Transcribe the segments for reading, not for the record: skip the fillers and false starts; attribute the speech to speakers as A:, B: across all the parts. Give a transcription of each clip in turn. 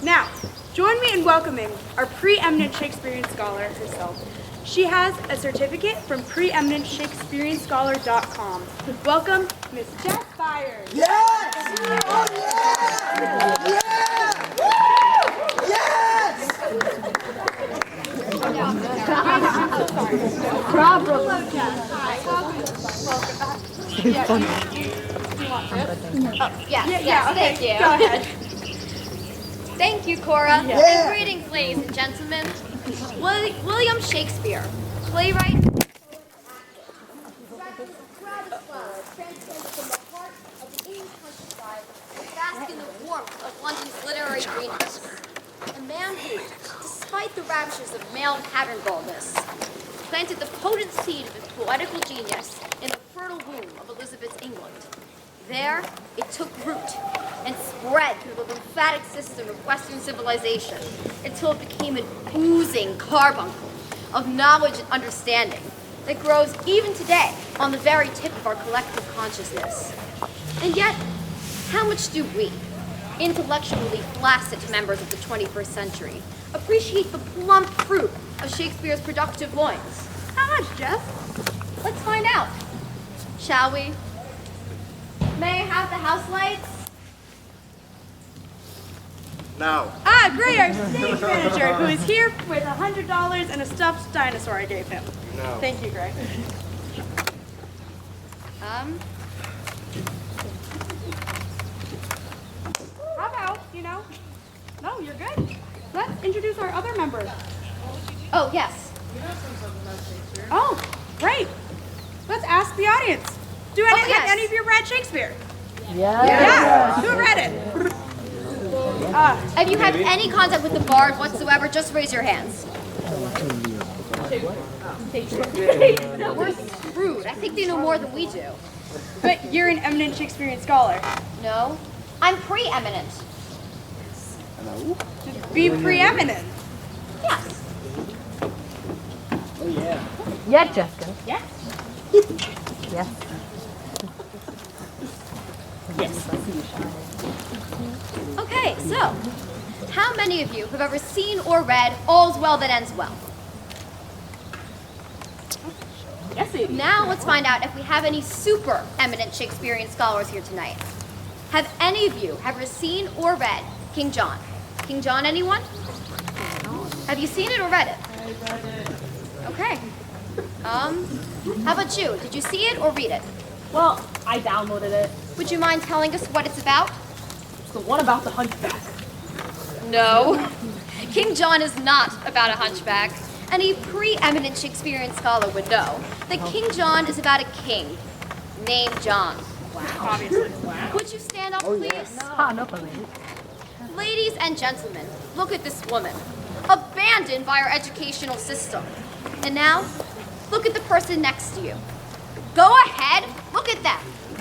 A: Now, join me in welcoming our preeminent Shakespearean scholar herself. She has a certificate from preeminentshakespeareanscholar.com. Welcome, Miss Jess Byers.
B: Yes! Oh, yeah! Yeah! Yes!
A: Hello, Jess. Hi. Welcome. You want this?
C: Yes,
A: okay.
C: thank you.
A: Go ahead.
C: Thank you, Cora.
A: Yeah.
C: And greetings, ladies and gentlemen. William Shakespeare, playwright, bask in the warmth of London's literary greenhouse. A man who, despite the ravages of male pattern baldness, planted the potent seed of his poetical genius in the fertile womb of Elizabeth's England. There, it took root and spread through the lymphatic system of Western civilization until it became an oozing carbuncle of knowledge and understanding that grows even today on the very tip of our collective consciousness. And yet, how much do we, intellectually flaccid members of the 21st century, appreciate the plump fruit of Shakespeare's productive loins?
A: How much, Jess?
C: Let's find out, shall we? May I have the house lights?
B: No.
A: Ah, Gray, our stage manager, who is here with $100 and a stuffed dinosaur I gave him.
B: No.
A: Thank you, Gray. How about, no, you're good. Let's introduce our other members.
C: Oh, yes.
A: Oh, great. Let's ask the audience. Have any of you read Shakespeare? Yeah. Who read it?
C: If you have any contact with the bard whatsoever, just raise your hands. We're screwed. I think they know more than we do.
A: But you're an eminent Shakespearean scholar.
C: No, I'm preeminent.
A: Be preeminent.
C: Yes.
D: Yeah, Jessica.
A: Yes.
D: Yes.
C: Okay, so, how many of you have ever seen or read All's Well That Ends Well?
A: Yes, it.
C: Now let's find out if we have any super eminent Shakespearean scholars here tonight. Have any of you ever seen or read King John? King John, anyone? Have you seen it or read it?
A: I read it.
C: Okay. How about you? Did you see it or read it?
D: Well, I downloaded it.
C: Would you mind telling us what it's about?
D: It's the one about the hunchback.
C: No. King John is not about a hunchback. Any preeminent Shakespearean scholar would know that King John is about a king named John.
A: Obviously.
C: Would you stand up, please?
D: No problem.
C: Ladies and gentlemen, look at this woman, abandoned by our educational system. And now, look at the person next to you. Go ahead, look at them.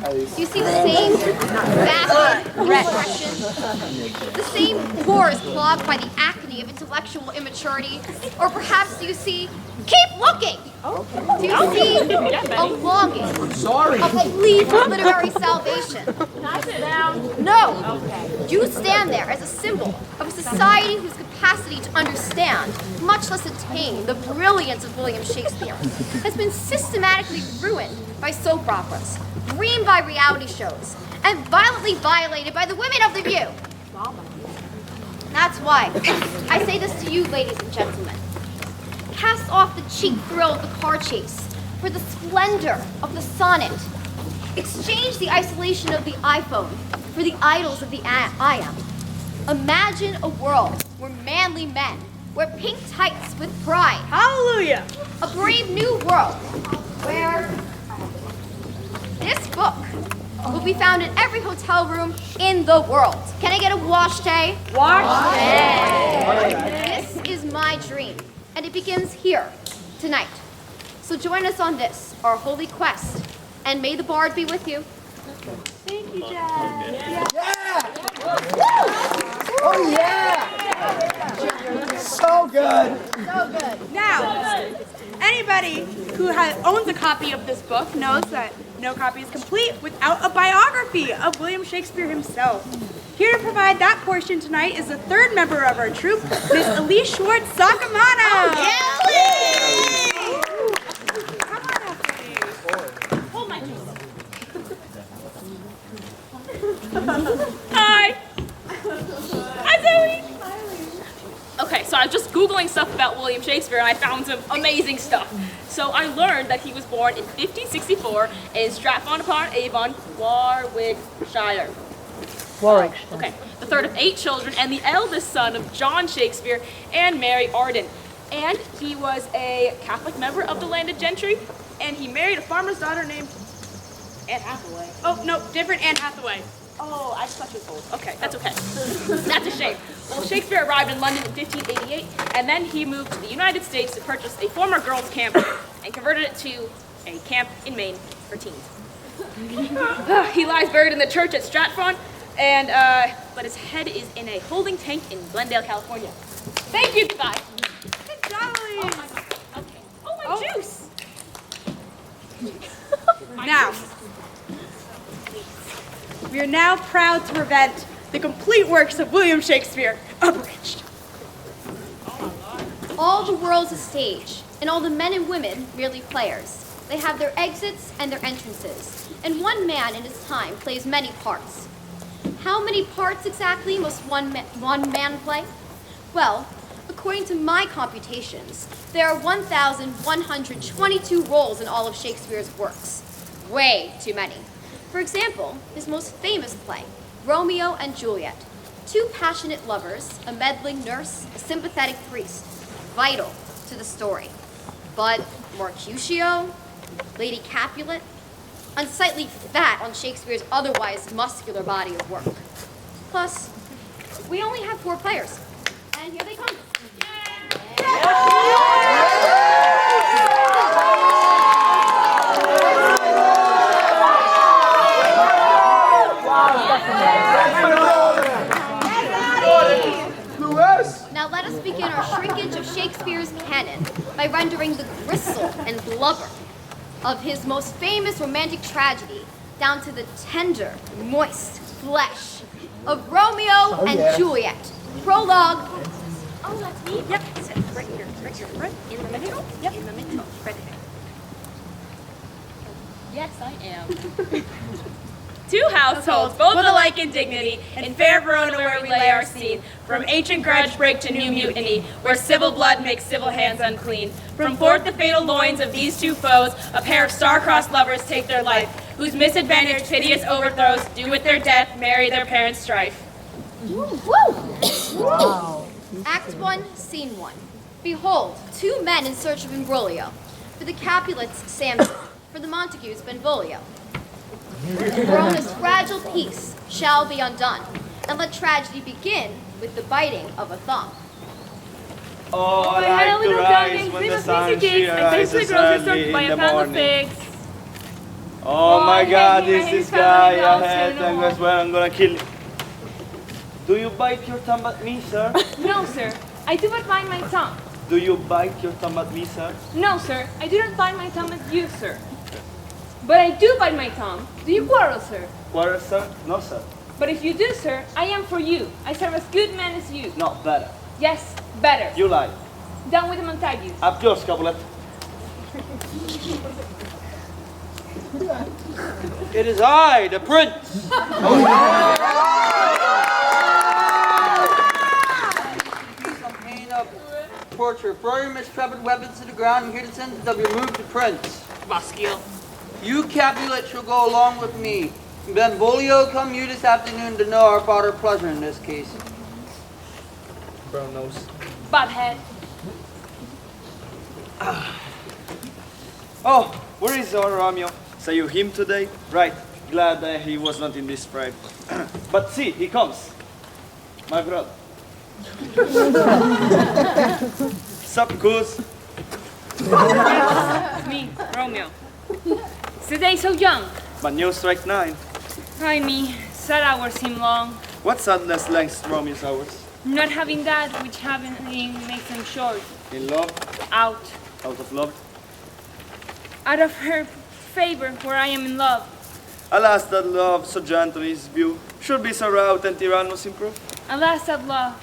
C: Do you see the same vapid expression? The same pores clogged by the acne of intellectual immaturity? Or perhaps do you see, keep looking! Do you see a longing of complete literary salvation?
D: Can I sit down?
C: No! You stand there as a symbol of a society whose capacity to understand, much less attain, the brilliance of William Shakespeare has been systematically ruined by soap operas, dreamed by reality shows, and violently violated by the women of the View. That's why I say this to you, ladies and gentlemen. Cast off the cheap thrill of the car chase for the splendor of the sonnet. Exchange the isolation of the iPhone for the idols of the IM. Imagine a world where manly men wear pink tights with pride.
A: Hallelujah.
C: A brave new world where this book will be found in every hotel room in the world. Can I get a wash day?
A: Wash
C: This is my dream, and it begins here, tonight. So join us on this, our holy quest, and may the bard be with you.
A: Thank you, Jess.
B: Yeah! Oh, yeah! So good!
C: So good.
A: Now, anybody who owns a copy of this book knows that no copy is complete without a biography of William Shakespeare himself. Here to provide that portion tonight is the third member of our troupe, Miss Elise Schwartz Sakamano. Come on up, Elise.
D: Hold my juice.
E: Hi. Hi, Zoe. Okay, so I was just Googling stuff about William Shakespeare and I found some amazing stuff. So I learned that he was born in 1564 in Stratford-upon-Avon, Warwickshire.
D: Warwickshire.
E: Okay, the third of 8 children and the eldest son of John Shakespeare and Mary Arden. And he was a Catholic member of the landed gentry, and he married a farmer's daughter named Anne Hathaway.
A: Oh, no, different Anne Hathaway.
E: Oh, I just thought she was old. Okay, that's okay. That's a shame. Well, Shakespeare arrived in London in 1588, and then he moved to the United States to purchase a former girls' camp and converted it to a camp in Maine for teens. He lies buried in the church at Stratford, and but his head is in a holding tank in Glendale, California. Thank you, goodbye.
A: Good job, Elise.
E: Oh my God. Okay. Oh, my juice.
A: Now, we are now proud to present the complete works of William Shakespeare, Abridged.
C: All the world's a stage, and all the men and women merely players. They have their exits and their entrances, and one man in his time plays many parts. How many parts exactly must one man play? Well, according to my computations, there are 1,122 roles in all of Shakespeare's works. Way too many. For example, his most famous play, Romeo and Juliet. 2 passionate lovers, a meddling nurse, a sympathetic priest, vital to the story. But Mercutio, Lady Capulet, unsightly fat on Shakespeare's otherwise muscular body of work. Plus, we only have 4 players, and here they come. Now let us begin our shrinkage of Shakespeare's canon by rendering the gristle and blubber of his most famous romantic tragedy down to the tender, moist flesh of Romeo and Juliet. Prologue.
E: Oh, that's me? Yep. Sit right here. Right in the middle? Yep. In the middle. Right there. Yes, I am. 2 households, both alike in dignity, in fair Verona where we lay our scene, from ancient grudge break to new mutiny, where civil blood makes civil hands unclean. From forth the fatal loins of these 2 foes, a pair of star-crossed lovers take their life, whose misadvantage piteous overthrows do with their death marry their parents' strife.
C: Woo! Wow. Act 1, Scene 1. Behold, 2 men in search of imbroglio. For the Capulets, Samuel. For the Montagues, Benvolio. Verona's fragile peace shall be undone, and let tragedy begin with the biting of a thumb.
F: Oh, I like to rise when the sun rises early in the morning. Oh my God, this guy ahead, and I swear I'm gonna kill him. Do you bite your thumb at me, sir?
D: No, sir. I do not bite my tongue.
F: Do you bite your thumb at me, sir?
D: No, sir. I do not bite my tongue at you, sir. But I do bite my tongue. Do you quarrel, sir?
F: Quarrel, sir? No, sir.
D: But if you do, sir, I am for you. I serve as good man as you.
F: Not better.
D: Yes, better.
F: You lie.
D: Down with the Montagues.
F: Up yours, Capulet. It is I, the prince.
G: On pain of torture, throw your mistrusted weapons to the ground and hear the sentence of your move to prince.
E: Bosquill.
G: You, Capulet, shall go along with me. Benvolio, come you this afternoon to know our father pleasure in this case.
F: Brown nose.
D: Butthead.
F: Oh, where is our Romeo? Say you him today? Right. Glad that he was not in this fright. But see, he comes. My brother. Sup, goose?
E: It's me, Romeo. Today so young.
F: But you strike 9.
E: Ay me, sad hours seem long.
F: What sadness lengths Romeo's hours?
E: Not having that which having makes them short.
F: In love?
E: Out.
F: Out of love?
E: Out of her favor where I am in love.
F: Alas, that love so gentle in his view should be so rout and tyrannous in proof.
D: Alas, that love,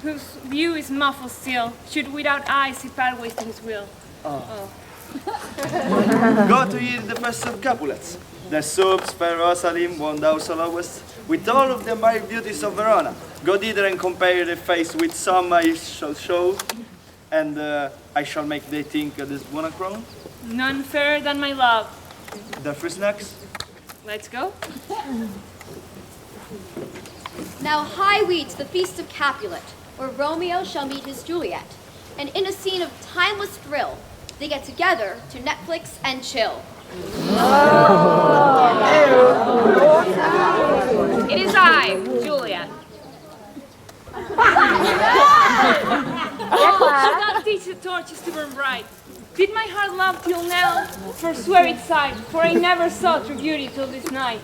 D: whose view is muffled still, should without eyes see pathways to his will.
F: Go to eat the best of Capulets. The soups, fair Rosalim, one thou so lowest, with all of the married beauties of Verona. Go thither and compare the face with some I shall show, and I shall make they think this one a crown.
D: None fairer than my love.
F: The free snacks.
D: Let's go.
C: Now hie we to the feast of Capulet, where Romeo shall meet his Juliet. And in a scene of timeless thrill, they get together to Netflix and chill.
D: It is I, Juliet. Oh, should not teach the torches to burn bright. Did my heart love till now? Forswear its sight, for I never saw true beauty till this night.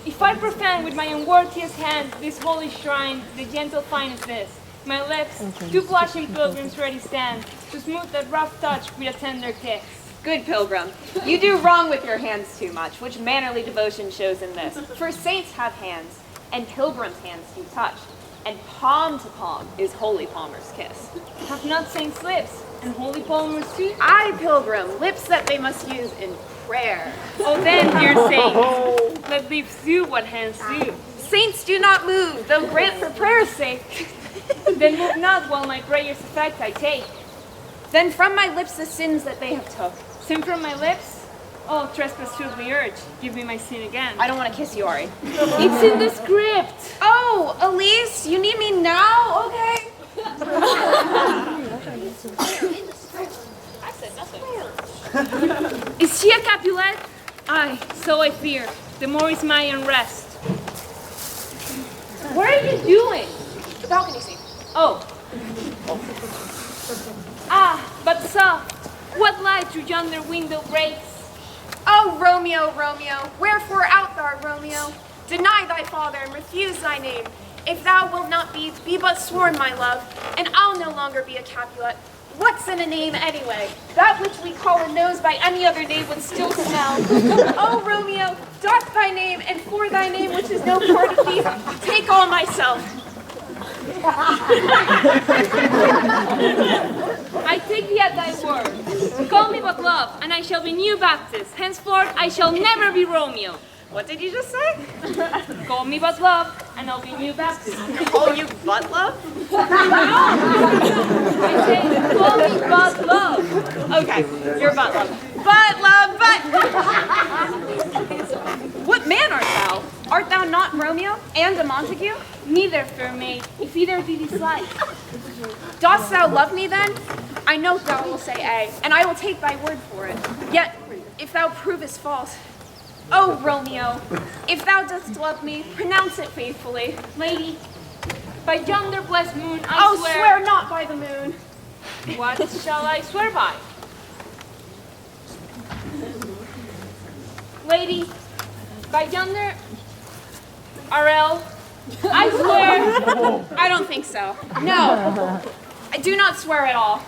D: If I profane with my unworthiest hand this holy shrine, the gentle finest this, my lips, two blushing pilgrims ready stand, to smooth that rough touch with a tender kiss.
E: Good pilgrim, you do wrong with your hands too much, which mannerly devotion shows in this. For saints have hands, and pilgrims' hands do touch, and palm to palm is holy palmer's kiss.
D: Have not saints lips, and holy palmers too?
E: Aye, pilgrim, lips that they must use in prayer.
D: Oh then, dear saints, let lips do what hands do.
E: Saints do not move, though grant for prayer's sake.
D: Then move not while my prayer's effect I take.
E: Then from my lips the sins that they have took.
D: Sin from my lips? Oh, trespass shrewdly urge. Give me my sin again.
E: I don't want to kiss you, Ari.
D: It's in the script.
E: Oh, Elise, you need me now? Okay. I said nothing.
D: Is she a Capulet? Aye, so I fear. The more is my unrest. What are you doing?
E: The balcony scene.
D: Oh. Ah, but soft. What light through yonder window breaks?
E: Oh, Romeo, Romeo, wherefore out thou, Romeo? Deny thy father and refuse thy name. If thou wilt not be but sworn, my love, and I'll no longer be a Capulet. What's in a name anyway? That which we call a nose by any other name would still smell. Oh, Romeo, doff thy name, and for thy name, which is no part of thee, take all myself.
D: I take thee at thy word. Call me but love, and I shall be new Baptist. Henceforth, I shall never be Romeo.
E: What did you just say?
D: Call me but love, and I'll be new Baptist.
E: Call you butt love?
D: I say, call me but love.
E: Okay, you're butt love. Butt love, butt. What man art thou? Art thou not Romeo and a Montague?
D: Neither, fair maid, if either thee dislike.
E: Dost thou love me then? I know thou wilt say A, and I will take thy word for it. Yet, if thou provest false, oh, Romeo, if thou dost love me, pronounce it faithfully.
D: Lady, by yonder blessed moon, I
E: Oh, swear not by the moon.
D: What shall I swear by? Lady, by yonder RL, I swear.
E: I don't think so. No, I do not swear at all.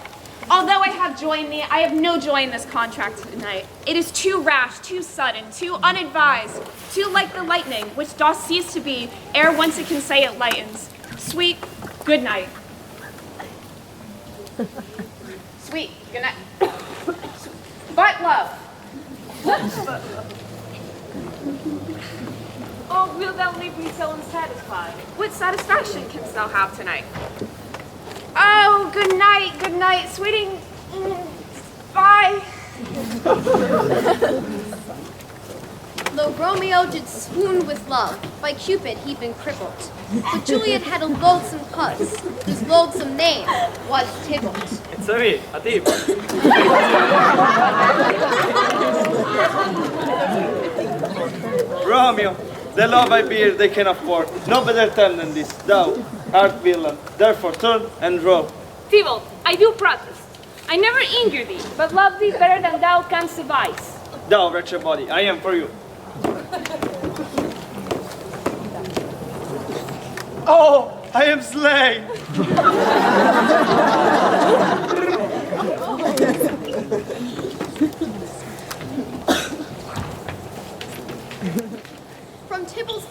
E: Although I have joy in thee, I have no joy in this contract tonight. It is too rash, too sudden, too unadvised, too like the lightning, which doth cease to be, ere once it can say it lightens. Sweet, good night. Sweet, good night. But love.
D: Oh, wilt thou leave me so unsatisfied?
E: What satisfaction canst thou have tonight? Oh, good night, sweeting. Bye.
C: Though Romeo did swoon with love, by Cupid he'd been crippled. But Juliet had a loathsome puss, whose loathsome name was Tybalt.
F: It's a me, a tip. Romeo, the love I bear they can afford. No better term than this. Thou art villain. Therefore turn and roll.
D: Tybalt, I do protest. I never injure thee, but love thee better than thou canst devise.
F: Thou wretched body, I am for you. Oh, I am slain.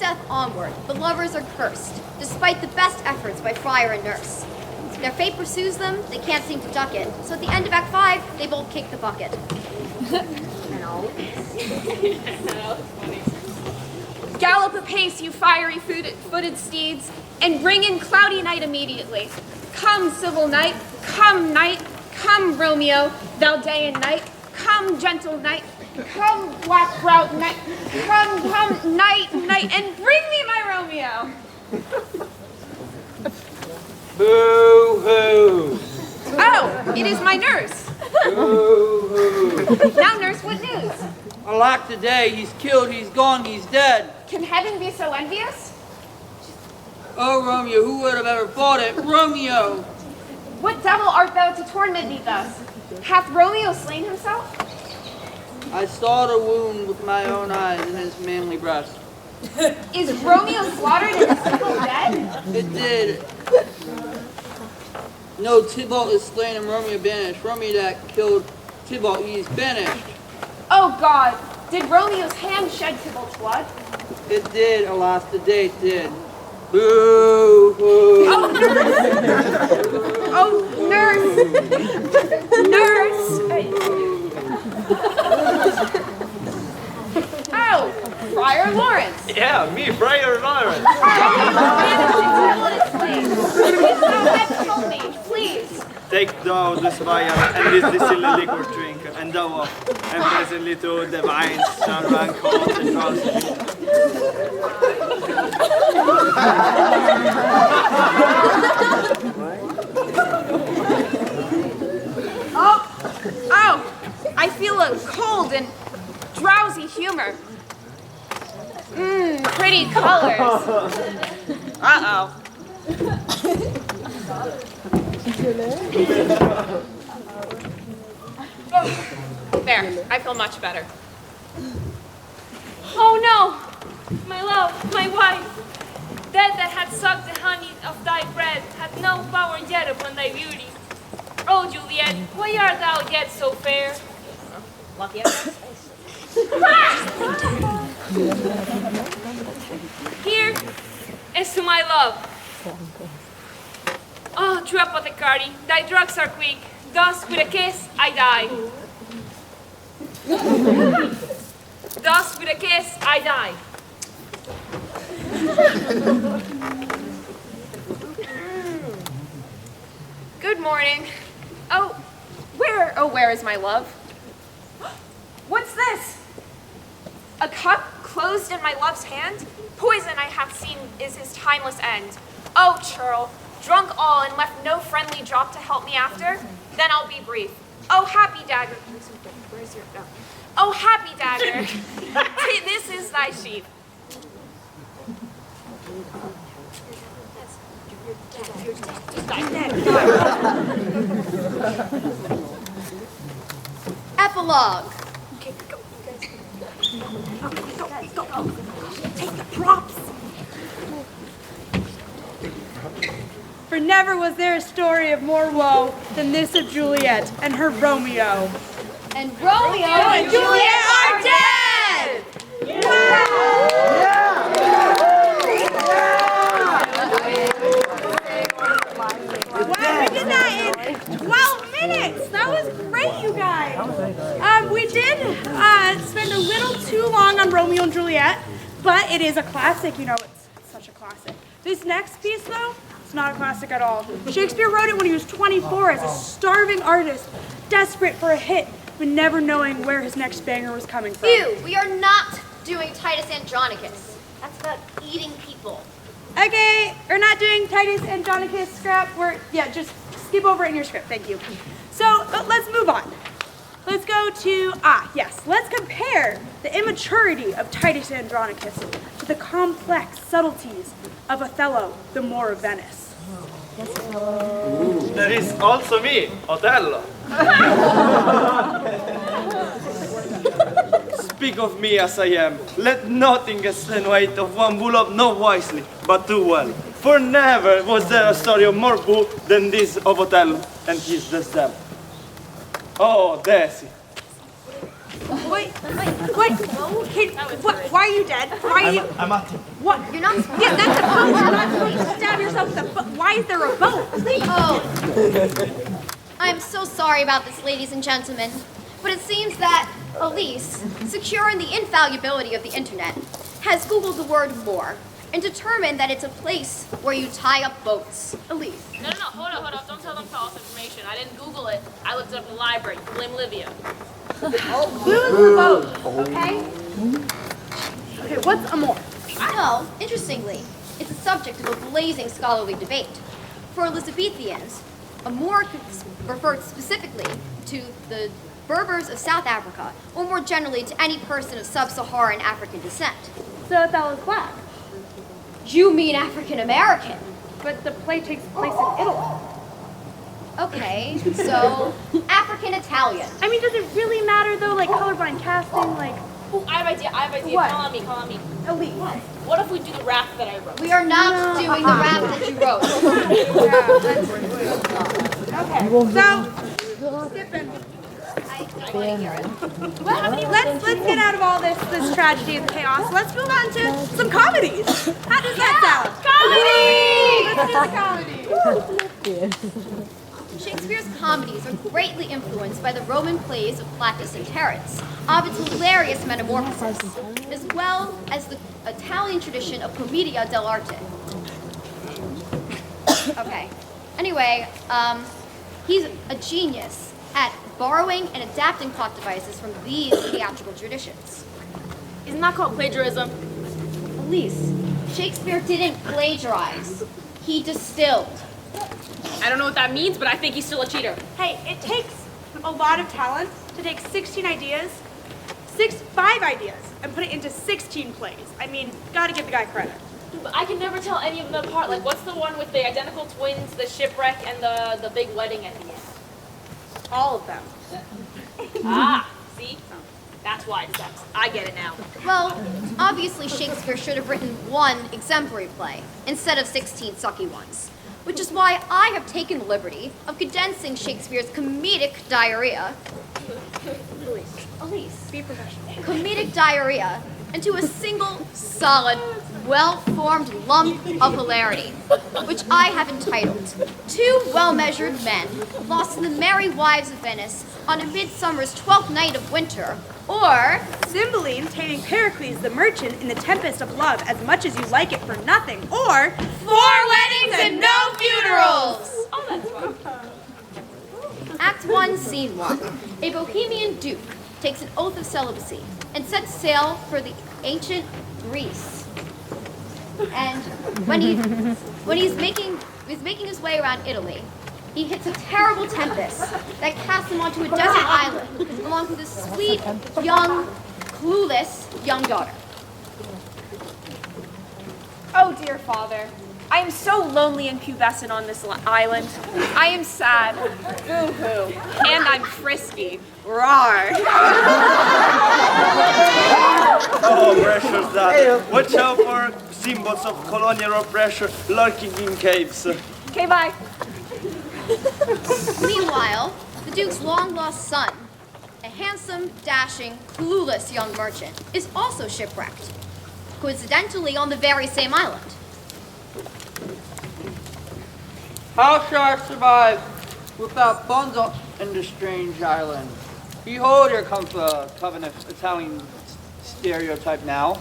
C: death onward, the lovers are cursed, despite the best efforts by friar and nurse. Their fate pursues them, they can't seem to duck it, so at the end of Act 5, they both kick the bucket.
D: Gallop apace, you fiery footed steeds, and bring in cloudy night immediately. Come, civil night, come Romeo, thou day and night, come gentle night, come black-browed night, come night, and bring me my Romeo.
G: Boo-hoo!
D: Oh, it is my nurse.
G: Boo-hoo!
D: Now, nurse, what news?
G: Alack today, he's killed, he's gone, he's dead.
D: Can heaven be so envious?
G: Oh, Romeo, who would have ever thought it? Romeo!
D: What devil art thou to torment me thus? Hath Romeo slain himself?
G: I saw the wound with my own eyes in his manly breast.
D: Is Romeo slaughtered and his people dead?
G: It did. No, Tybalt is slain and Romeo banished. Romeo that killed Tybalt, he's banished.
D: Oh God, did Romeo's hand shed Tybalt's blood?
G: It did, alas, the day it did. Boo-hoo!
D: Oh, nurse! Nurse! Oh, Friar Lawrence!
F: Yeah, me, Friar Lawrence.
D: Help me, please!
F: Take thou this vial and this silly liquor drink, and thou off, and presently to the vines shall run cold and drowsy.
D: Oh, I feel a cold and drowsy humor. Pretty colors. Uh-oh. There, I feel much better. Oh no! My love, my wife, that had sucked the honey of thy breath, hath no power yet upon thy beauty. Oh, Juliet, why art thou yet so fair?
C: Lucky
D: Here is to my love. Oh, true apothecary, thy drugs are quick. Thus, with a kiss, I die. Thus, with a kiss, I die. Good morning. Where is my love? What's this? A cup closed in my love's hand? Poison I have seen is his timeless end. Oh, churl, drunk all and left no friendly drop to help me after? Then I'll be brief. Oh, happy dagger. Where's your, no. Oh, happy dagger. This is thy sheep.
C: Epilogue.
A: Go. Take the props. For never was there a story of more woe than this of Juliet and her Romeo.
C: And Romeo and Juliet are dead!
A: Wow, we did that in 12 minutes. That was great, you guys. We did spend a little too long on Romeo and Juliet, but it is a classic, you know, it's such a classic. This next piece, though, it's not a classic at all. Shakespeare wrote it when he was 24 as a starving artist, desperate for a hit, but never knowing where his next banger was coming from.
C: Phew, we are not doing Titus Andronicus. That's about eating people.
A: Okay, we're not doing Titus Andronicus scrap. Just skip over it in your script, thank you. So, let's move on. Let's go to, let's compare the immaturity of Titus Andronicus to the complex subtleties of Othello, the Moor of Venice.
F: There is also me, Othello. Speak of me as I am. Let nothing extenuate of one who loved not wisely, but too well. For never was there a story of more boo than this of Othello and his descent. Oh, Desi,
A: Wait. Why are you dead? Why are you?
B: I'm up to.
A: What?
C: You're not.
A: Yeah, that's a boat. You're not supposed to stab yourself with a boat. Why is there a boat?
C: Oh. I'm so sorry about this, ladies and gentlemen, but it seems that Elise, secure in the infallibility of the internet, has Googled the word moor and determined that it's a place where you tie up boats. Elise.
E: No, hold up. Don't tell them false information. I didn't Google it. I looked it up in the library. Blame Livia.
A: Blue is the boat, okay? Okay, what's a moor?
C: Well, interestingly, it's a subject of a blazing scholarly debate. For Elizabethans, a Moor referred specifically to the Berbers of South Africa, or more generally to any person of sub-Saharan African descent.
A: So that was black.
C: You mean African American?
A: But the play takes place in Italy.
C: Okay, so African Italian.
A: I mean, does it really matter though? Like colorblind casting, like
E: Ooh, I have an idea.
A: What?
E: Call on me.
A: elite.
E: What if we do the rap that I wrote?
C: We are not doing the rap that you wrote.
A: Okay, so skipping.
C: I want to hear it.
A: Let's get out of all this tragedy and chaos. Let's move on to some comedies. How does that sound? Comedy! Let's do the comedy.
C: Shakespeare's comedies are greatly influenced by the Roman plays of Plautus and Terence, Ovid's hilarious Metamorphoses, as well as the Italian tradition of Commedia dell'arte. Okay. Anyway, he's a genius at borrowing and adapting plot devices from these theatrical traditions.
E: Isn't that called plagiarism?
C: Elise, Shakespeare didn't plagiarize. He distilled.
E: I don't know what that means, but I think he's still a cheater.
A: Hey, it takes a lot of talent to take 5 ideas, and put it into 16 plays. I mean, gotta give the guy credit.
E: But I can never tell any of them apart. Like, what's the one with the identical twins, the shipwreck, and the big wedding at the end?
A: All of them.
E: See? That's why it sucks. I get it now.
C: Well, obviously Shakespeare should have written one exemplary play instead of 16 sucky ones, which is why I have taken the liberty of condensing Shakespeare's comedic diarrhea, Elise,
A: Be professional.
C: comedic diarrhea into a single, solid, well-formed lump of hilarity, which I have entitled, Two Well-Measured Men Lost in the Merry Wives of Venice on a Midsummer's 12th Night of Winter, or
A: Cymbeline taming Pericles the merchant in the Tempest of Love as much as you like it for nothing, or
C: 4 Weddings and No Funerals!
E: Oh, that's fun.
C: Act 1, Scene 1. A Bohemian duke takes an oath of celibacy and sets sail for the ancient Greece. And when he's making his way around Italy, he hits a terrible tempest that casts him onto a desert island along with his sweet, young, clueless young daughter.
D: Oh, dear father, I am so lonely and pubescent on this island. I am sad. Boo-hoo. And I'm frisky. Rawr.
F: Oh, precious dad. Watch out for symbols of colonial oppression lurking in caves.
D: Okay, bye.
C: Meanwhile, the duke's long-lost son, a handsome, dashing, clueless young merchant, is also shipwrecked, coincidentally on the very same island.
G: How shall I survive without funds in this strange island? Behold your covenant Italian stereotype now.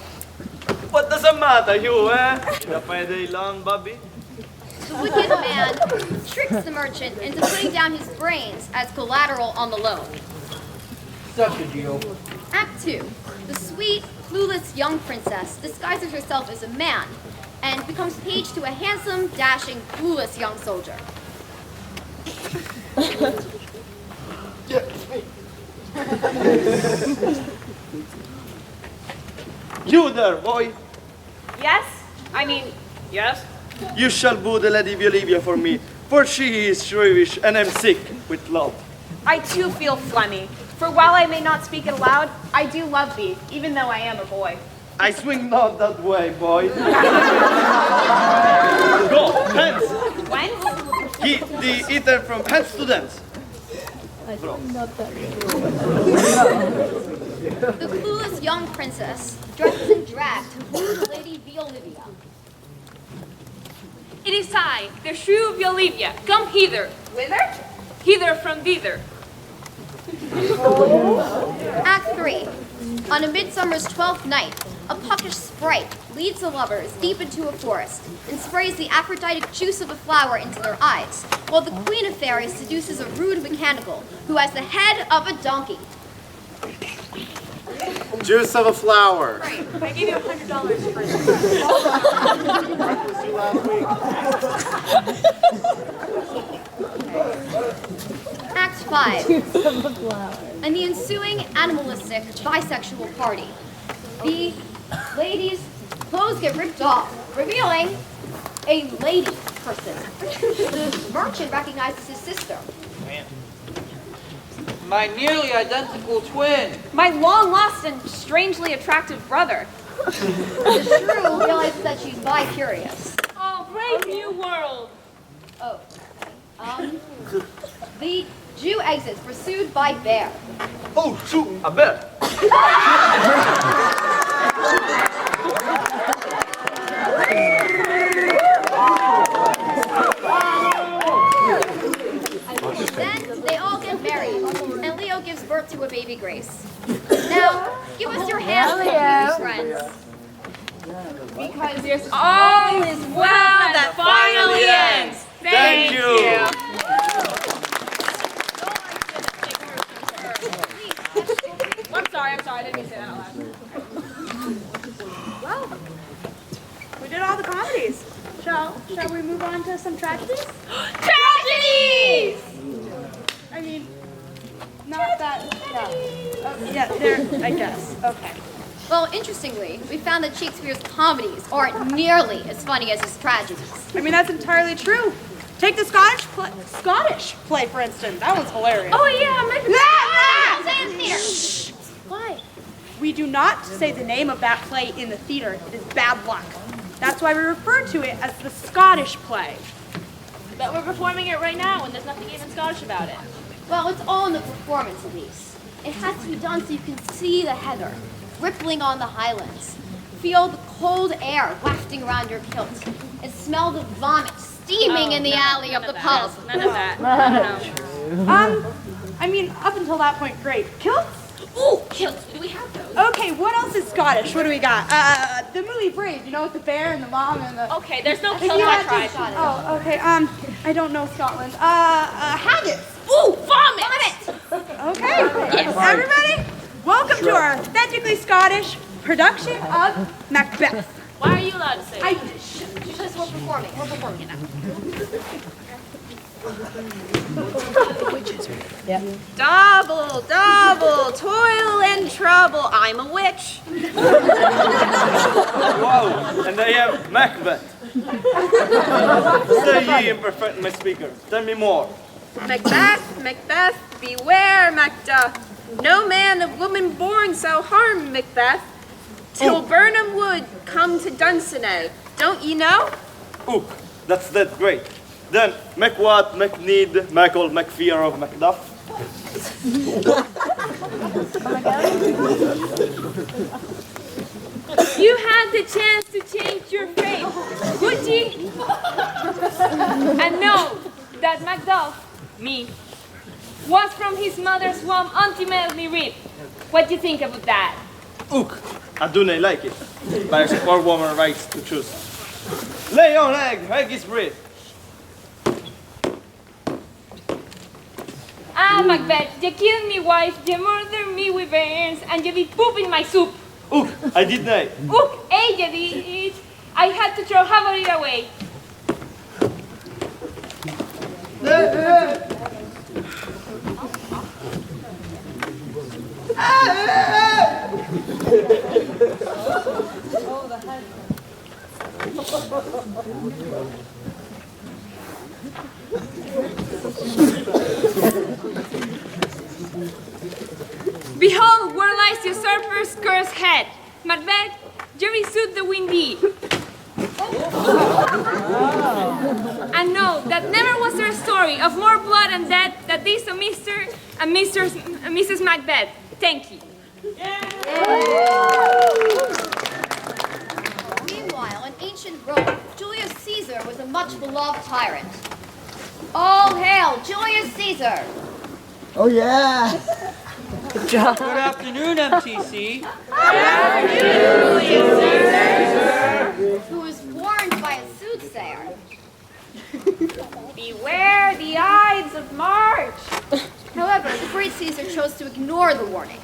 F: What does it matter, you, eh? Day long, Bobby.
C: The wicked man tricks the merchant into putting down his brains as collateral on the loan.
G: Such a deal.
C: Act 2. The sweet, clueless young princess disguises herself as a man and becomes page to a handsome, dashing, clueless young soldier.
F: You there, boy.
D: Yes? I mean, yes?
F: You shall woo the Lady Olivia for me, for she is shrewish and I'm sick with love.
D: I too feel phlegmy, for while I may not speak it aloud, I do love thee, even though I am a boy.
F: I swing not that way, boy. Go, hands.
D: Whence?
F: The ether from hands to dance. Bro.
C: The clueless young princess dresses in drag to woo the Lady Violivia.
D: It is I, the shrew of Olivia. Come hither.
E: Whither?
D: Hither from thither.
C: Act 3. On a midsummer's 12th night, a puckish sprite leads the lovers deep into a forest and sprays the aphroditic juice of a flower into their eyes, while the queen of fairies seduces a rude mechanical who has the head of a donkey.
B: Juice of a flower.
D: Right. I gave you $100 for it.
B: Breakfast you last week.
C: Act 5. And the ensuing animalistic bisexual party. The ladies' clothes get ripped off, revealing a lady person. The merchant recognizes his sister.
G: My nearly identical twin.
E: My long-lost and strangely attractive brother.
C: The shrew realizes that she's bi-curious.
D: Oh, brave new world.
C: Oh. The Jew exits, pursued by Bear.
F: Oh, shoot, a bear.
C: Then they all get married, and Leo gives birth to a baby Grace. Now, give us your hands, Leo's friends.
D: Because there's all is well that finally ends.
F: Thank you.
E: I'm sorry, I didn't mean to say that out loud.
A: Well, we did all the comedies. Shall we move on to some tragedies?
D: Tragedies!
A: I mean, not that. Yeah, there. I guess. Okay.
C: Well, interestingly, we found that Shakespeare's comedies aren't nearly as funny as his tragedies.
A: I mean, that's entirely true. Take the Scottish play, for instance. That was hilarious.
D: Oh yeah, make
C: Say it in theater. Why?
A: We do not say the name of that play in the theater. It is bad luck. That's why we refer to it as the Scottish play.
E: But we're performing it right now, and there's nothing even Scottish about it.
C: Well, it's all in the performance, Elise. It has to be done so you can see the heather rippling on the highlands, feel the cold air wafting around your kilt, and smell the vomit steaming in the alley of the pub.
E: None of that. No.
A: I mean, up until that point, great. Kilts?
E: Ooh, kilts. Do we have those?
A: Okay, what else is Scottish? What do we got? The movie Brave, you know, with the bear and the mom and the...
E: Okay, there's no
A: If
E: kilts
A: you
E: I
A: had to-
E: tried.
A: Oh, okay, I don't know Scotland. Haggis.
E: Ooh, vomit!
A: Okay, everybody, welcome to our authentically Scottish production of Macbeth.
E: Why are you allowed to say that?
C: Because we're performing. We're performing now.
E: Double, toil and trouble. I'm a witch.
F: Wow, and I am Macbeth. Say ye, imperfect my speaker. Tell me more.
E: Macbeth, beware, Macduff. No man of woman born shall harm Macbeth. Till Burnham Wood come to Dunsinane. Don't you know?
F: Ook, that's that great. Then, make what, make need, make all, make fear of Macduff.
D: You had the chance to change your fate, would ye? And know that Macduff, me, was from his mother's womb ultimately ripped. What do you think about that?
F: Ook, I do not like it. But I support woman rights to choose. Lay on egg is bread.
D: Ah, Macbeth, you killed me wife, you murdered me with burns, and you did poop in my soup.
F: Ook, I did not.
D: Ook, you did. I had to throw half of it away. Behold, where lies the usurper's cursed head. Macbeth, you resuit the windy. And know that never was there a story of more blood and death than this of Mr. and Mrs. Macbeth. Thank you.
C: Meanwhile, in ancient Rome, Julius Caesar was a much beloved tyrant. All hail Julius Caesar!
H: Oh yeah.
G: Good afternoon, MTC.
C: Who was warned by a soothsayer.
D: Beware the Ides of March.
C: However, the great Caesar chose to ignore the warning.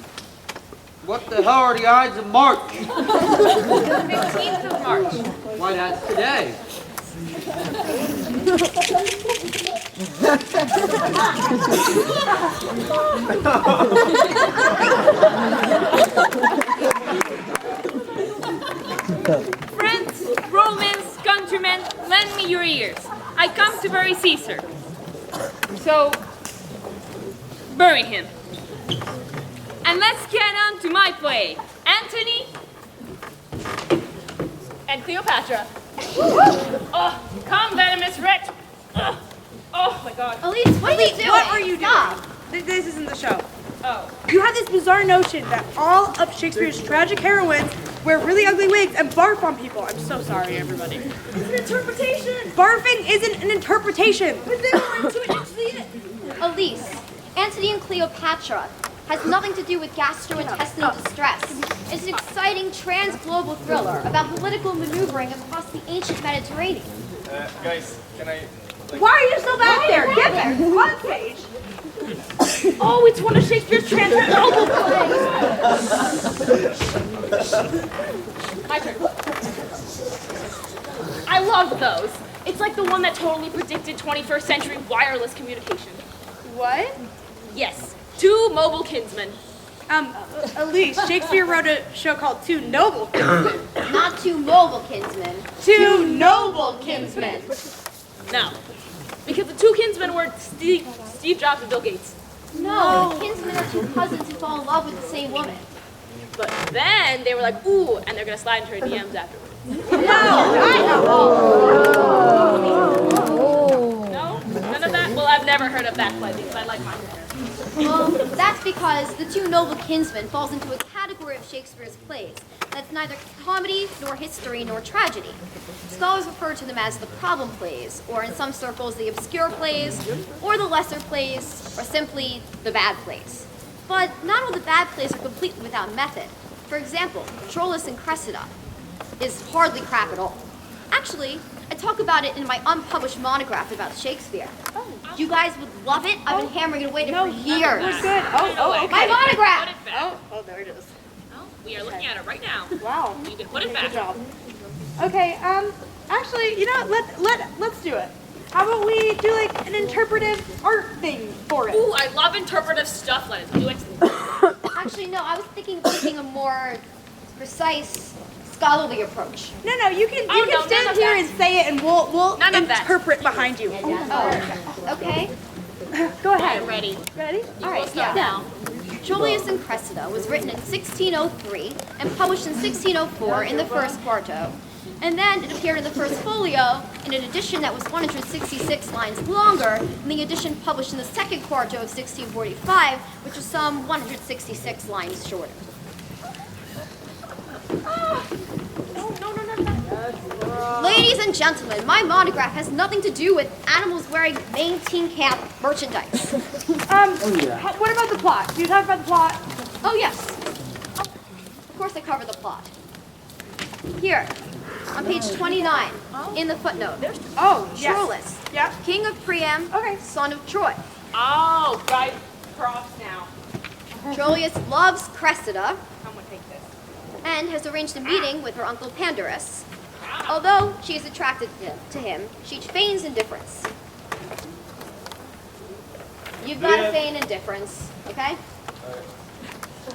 G: What the hell are the Ides of March?
E: 15th of March.
G: Why, that's today.
D: Friends, Romans, countrymen, lend me your ears. I come to bury Caesar. So, bury him. And let's get on to my play. Antony
E: And Cleopatra.
D: Oh, come, venomous wretch. Oh my God.
C: Elise, what are you doing?
A: What are you doing?
C: Stop.
A: This isn't the show.
D: Oh.
A: You have this bizarre notion that all of Shakespeare's tragic heroines wear really ugly wigs and barf on people. I'm so sorry, everybody.
D: It's an interpretation.
A: Barfing isn't an interpretation.
D: But they were into it. Did you see it?
C: Elise, Antony and Cleopatra has nothing to do with gastrointestinal distress. It's an exciting trans-global thriller about political maneuvering across the ancient Mediterranean.
F: Guys, can I...
A: Why are you still back there? Get there. On stage.
D: Oh, it's one of Shakespeare's trans-global plays.
E: My turn. I love those. It's like the one that totally predicted 21st century wireless communication.
A: What?
E: Yes, two mobile kinsmen.
A: Elise, Shakespeare wrote a show called Two Noble Kinsmen.
C: Not two mobile kinsmen.
A: Two Noble Kinsmen.
E: No, because the two kinsmen were Steve Jobs and Bill Gates.
C: No, kinsmen are two cousins who fall in love with the same woman.
E: But then they were like, ooh, and they're gonna slide into her DMs afterwards. No? None of that? Well, I've never heard of that play because I like mine better.
C: Well, that's because the two noble kinsmen falls into a category of Shakespeare's plays that's neither comedy, nor history, nor tragedy. Scholars refer to them as the problem plays, or in some circles, the obscure plays, or the lesser plays, or simply the bad plays. But not all the bad plays are completely without method. For example, Troilus and Cressida is hardly crap at all. Actually, I talk about it in my unpublished monograph about Shakespeare. You guys would love it. I've been hammering it away for years.
A: We're good. Oh, okay.
C: My monograph!
E: Put it back.
A: Oh, there it is.
E: Oh, we are looking at it right now.
A: Wow.
E: You can put it back.
A: Good job. Okay, actually, you know what? Let's do it. How about we do like an interpretive art thing for it?
E: Ooh, I love interpretive stuff. Let's do it.
C: Actually, no, I was thinking of taking a more precise, scholarly approach.
A: No, you can
E: Oh, no, none
A: stand
E: of
A: here
E: that.
A: and say it, and we'll
E: None of that.
A: interpret behind you.
C: Oh, okay.
A: Go ahead.
E: I'm ready.
A: Ready?
C: All right,
E: start
C: now. Julius and Cressida was written in 1603 and published in 1604 in the first quarto. And then it appeared in the first folio in an edition that was 166 lines longer than the edition published in the second quarto of 1645, which was some 166 lines shorter. Ladies and gentlemen, my monograph has nothing to do with animals wearing Maine teen camp merchandise.
A: What about the plot? Do you talk about the plot?
C: Oh, yes. Of course I cover the plot. Here, on page 29, in the footnote.
A: Oh, yes.
C: Troilus,
A: Yeah.
C: king of Priam,
A: Okay.
C: son of Troy.
E: Oh, guys, props now.
C: Troilus loves Cressida
E: I'm gonna take this.
C: and has arranged a meeting with her uncle Pandarus. Although she is attracted to him, she feigns indifference. You've got to feign indifference, okay?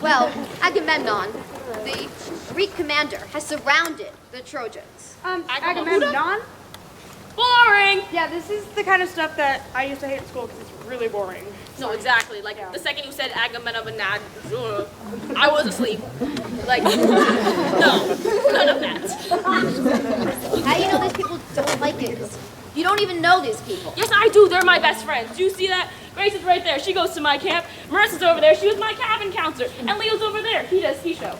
C: Well, Agamemnon, the Greek commander, has surrounded the Trojans.
A: Agamemnon?
E: Boring!
A: Yeah, this is the kind of stuff that I used to hate at school because it's really boring.
E: No, exactly. Like,
A: Yeah.
E: the second you said Agamemnon, I was asleep. Like, no, none of that.
C: How do you know these people don't like it? You don't even know these people.
E: Yes, I do. They're my best friends. Do you see that? Grace is right there. She goes to my camp. Marissa's over there. She was my cabin counselor. And Leo's over there. He does ski show.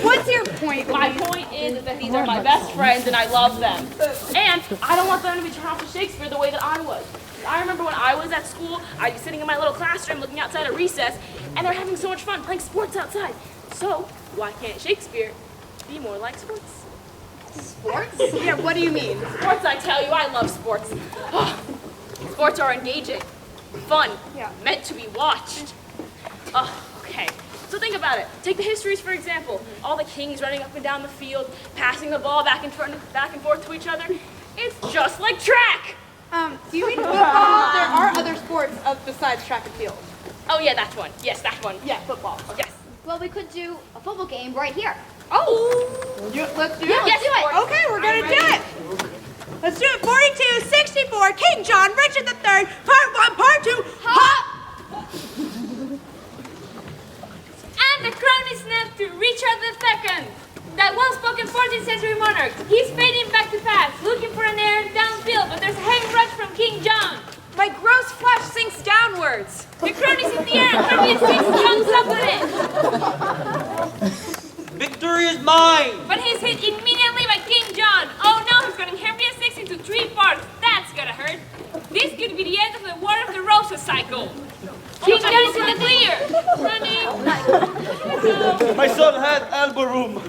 A: What's your point?
E: My point is that these are my best friends and I love them. And I don't want them to be turned off to Shakespeare the way that I was. I remember when I was at school, I'd be sitting in my little classroom looking outside at recess, and they're having so much fun playing sports outside. So, why can't Shakespeare be more like sports?
C: Sports?
A: Yeah, what do you mean?
E: Sports, I tell you, I love sports. Sports are engaging, fun, meant to be watched. Okay. So think about it. Take the histories, for example. All the kings running up and down the field, passing the ball back and forth to each other. It's just like track.
A: Do you mean football? There are other sports besides track and field.
E: Oh yeah, that one. Yes, that one.
A: Yeah, football.
E: Yes.
C: Well, we could do a football game right here.
A: Oh, let's do it.
C: Yeah, let's do it.
A: Okay, we're gonna do it. Let's do it. 42-64, King John Richard III, Part 1, Part 2, hop!
D: And the crown is now to Richard II, that well-spoken 14th century monarch. He's fading back to pass, looking for an heir downfield, but there's a heavy rush from King John.
A: My gross flesh sinks downwards.
D: The crown is in the air, and Henry VI comes up with it.
G: Victory is mine!
D: But he's hit immediately by King John. Oh no, he's cutting Henry VI into 3 parts. That's gonna hurt. This could be the end of the War of the Roses cycle. King John is in the clear. Running.
F: My son had elbow room.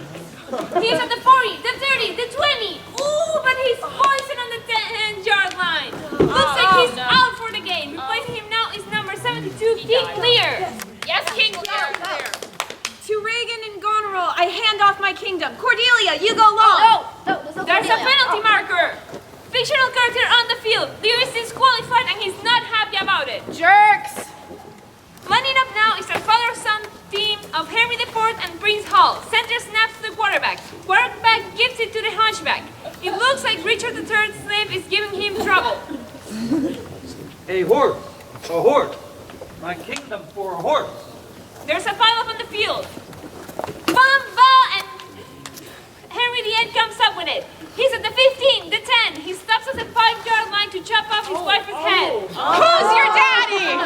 D: He's at the 40, the 30, the 20. Ooh, but he's poisoned on the 10-yard line. Looks like he's out for the game. Replacing him now is number 72, King Clear.
E: Yes, King, we'll get over there.
A: To Reagan and Goneril, I hand off my kingdom. Cordelia, you go long.
D: There's a penalty marker. Fictional character on the field. Leo is disqualified and he's not happy about it.
A: Jerks.
D: Lining up now is our father-son team of Henry IV and Prince Hall. Center snaps to the quarterback. Quarterback gives it to the hunchback. It looks like Richard III's slave is giving him trouble.
G: A horse! A horse! My kingdom for a horse!
D: There's a pile-up on the field. Ball, and Henry VIII comes up with it. He's at the 15, the 10. He stops at the 5-yard line to chop off his wife's head.
A: Who's your daddy?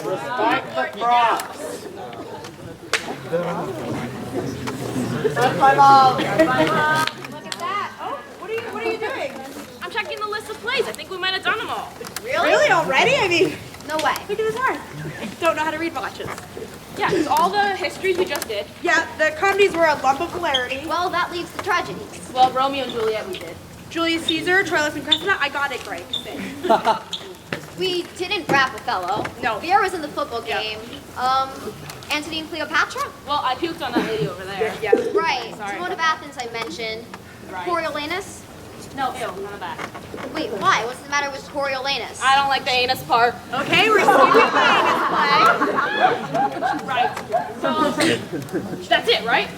B: Respect the props.
A: That's my mom. Look at that. Oh, what are you doing?
E: I'm checking the list of plays. I think we might have done them all.
A: Really already? I mean,
C: No way.
A: look at this arm. Don't know how to read watches.
E: Yeah, it's all the histories we just did.
A: Yeah, the comedies were a lump of hilarity.
C: Well, that leaves the tragedies.
E: Well, Romeo and Juliet we did.
A: Julius Caesar, Troilus and Cressida, I got it right.
C: We didn't rap Othello.
A: No.
C: Vera was in the football game. Antony and Cleopatra?
E: Well, I puked on that lady over there.
A: Yeah.
C: Right.
E: Sorry.
C: Timon of Athens I mentioned.
E: Right.
C: Coriolanus?
E: No, none of that.
C: Wait, why? What's the matter with Coriolanus?
E: I don't like the anus part.
A: Okay, we're skipping the anus play.
E: Right. So, that's it, right?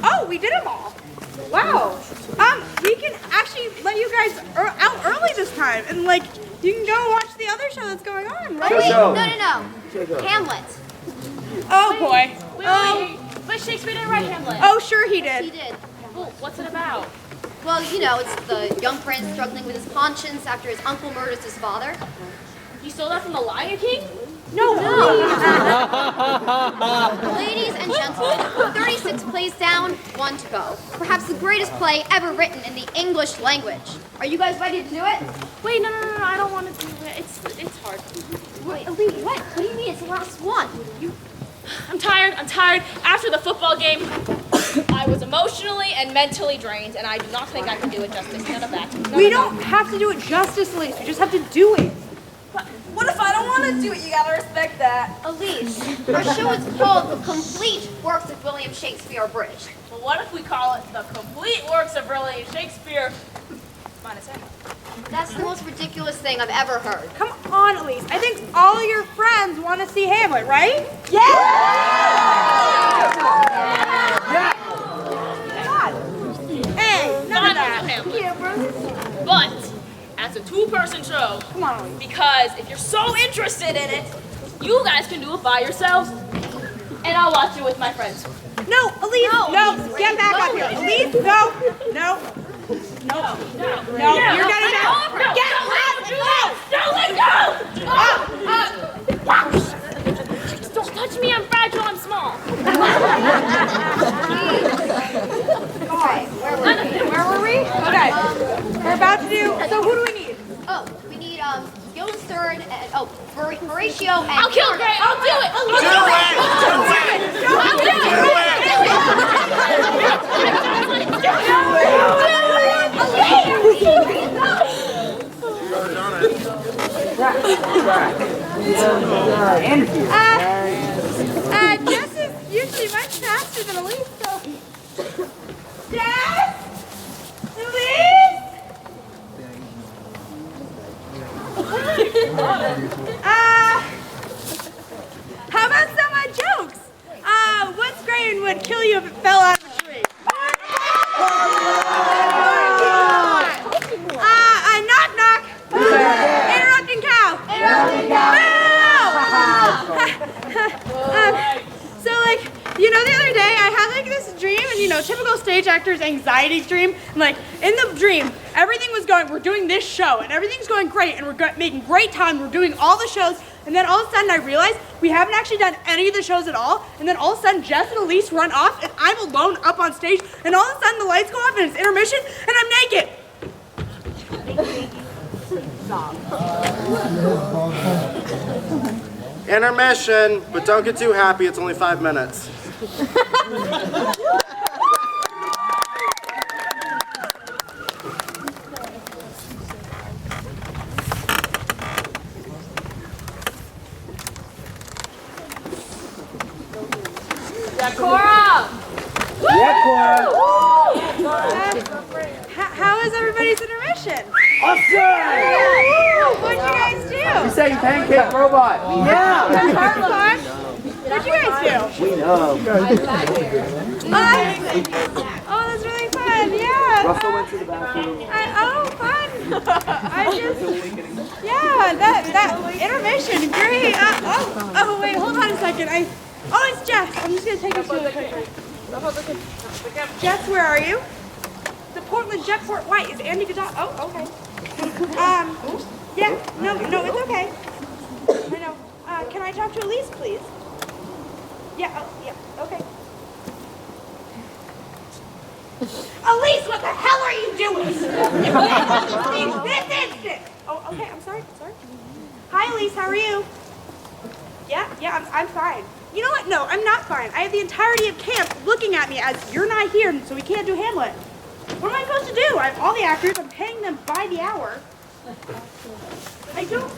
A: Oh, we did them all. Wow. We can actually let you guys out early this time, and you can go watch the other show that's going on, right?
C: Oh, wait,
F: Show.
C: no. Hamlet.
A: Oh boy.
E: Wait. But Shakespeare didn't write Hamlet.
A: Oh, sure he
C: He
A: did.
C: did.
E: Well, what's it about?
C: Well, you know, it's the young prince struggling with his conscience after his uncle murders his father.
E: You stole that from the Lion King?
A: No.
C: Ladies and gentlemen, 36 plays down, 1 to go. Perhaps the greatest play ever written in the English language. Are you guys ready to do it?
E: Wait, no, I don't want to do it. It's hard.
C: Wait, what? What do you mean? It's the last one.
E: I'm tired. After the football game, I was emotionally and mentally drained, and I do not think I can do it justice. None of that.
A: We don't have to do it justice, Elise. We just have to do it.
E: What if I don't want to do it? You gotta respect that.
C: Elise, our show is called The Complete Works of William Shakespeare Abridged.
E: Well, what if we call it The Complete Works of William Shakespeare minus half?
C: That's the most ridiculous thing I've ever heard.
A: Come on, Elise. I think all your friends want to see Hamlet, right? Yeah! God. Hey, none of that.
E: Hamlet.
A: Yeah, bro.
E: But as a 2-person show,
A: Come on, Elise.
E: because if you're so interested in it, you guys can do it by yourselves, and I'll watch it with my friends.
A: No, Elise, no, get back up here. Elise, no, no. No, you're gonna know. Get out!
D: Don't let go! Don't touch me, I'm fragile, I'm small.
C: Okay,
A: Where were we? Okay, we're about to do, so who do we need?
C: Oh, we need Gilden's third and Horatio and
D: I'll kill Gray, I'll do it!
A: Jess is usually much faster than Elise, so. Jess? Elise? How about some jokes? What's gray and would kill you if it fell out of a tree? Knock knock. Interrupting cow. So like, the other day I had like this dream, and typical stage actor's anxiety dream. And like in the dream, everything was going. We're doing this show, and everything's going great, and we're making great time. We're doing all the shows, and then all of a sudden I realized we haven't actually done any of the shows at all. And then all of a sudden Jess and Elise run off, and I'm alone up on stage. And all of a sudden the lights go off, and it's intermission, and I'm naked.
B: Intermission, but don't get too happy. It's only 5 minutes.
A: How was everybody's intermission?
G: Awesome!
A: What'd you guys do?
G: You sang Pancake Robot. Yeah.
A: That's fun. What'd you guys do?
G: We know.
A: Oh, that's really fun. Yeah.
G: Russell went to the bathroom.
A: Fun. That intermission, great. Wait, hold on a second. It's Jess. I'm just gonna take us to the picture. Jess, where are you? The Portland Jetport White is Andy Godot. Oh, okay. No, it's okay. I know. Can I talk to Elise, please? Yeah, okay. Elise, what the hell are you doing? This instant! Oh, okay, I'm sorry. Hi, Elise, how are you? Yeah, I'm fine. You know what? No, I'm not fine. I have the entirety of camp looking at me as you're not here, so we can't do Hamlet. What am I supposed to do? I have all the actors. I'm paying them by the hour. I don't.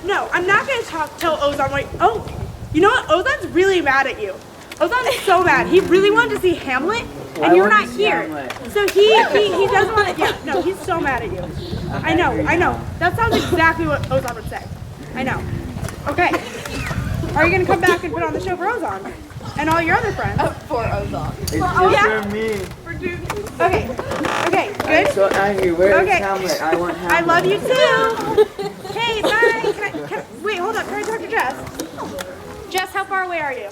A: No, I'm not going to tell Ozan. Wait. Oh, you know what? Ozan's really mad at you. Ozan is so mad. He really wanted to see Hamlet, and you're not here. So he doesn't want to. Yeah, no, he's so mad at you. I know. That sounds exactly what Ozan would say. I know. Okay. Are you going to come back and put on the show for Ozan? And all your other friends?
H: For Ozan.
G: It's just for me.
A: Okay, good?
H: I'm so angry. Where is Hamlet? I want Hamlet.
A: I love you too. Hey, bye. Wait, hold up. Can I talk to Jess? Jess, how far away are you?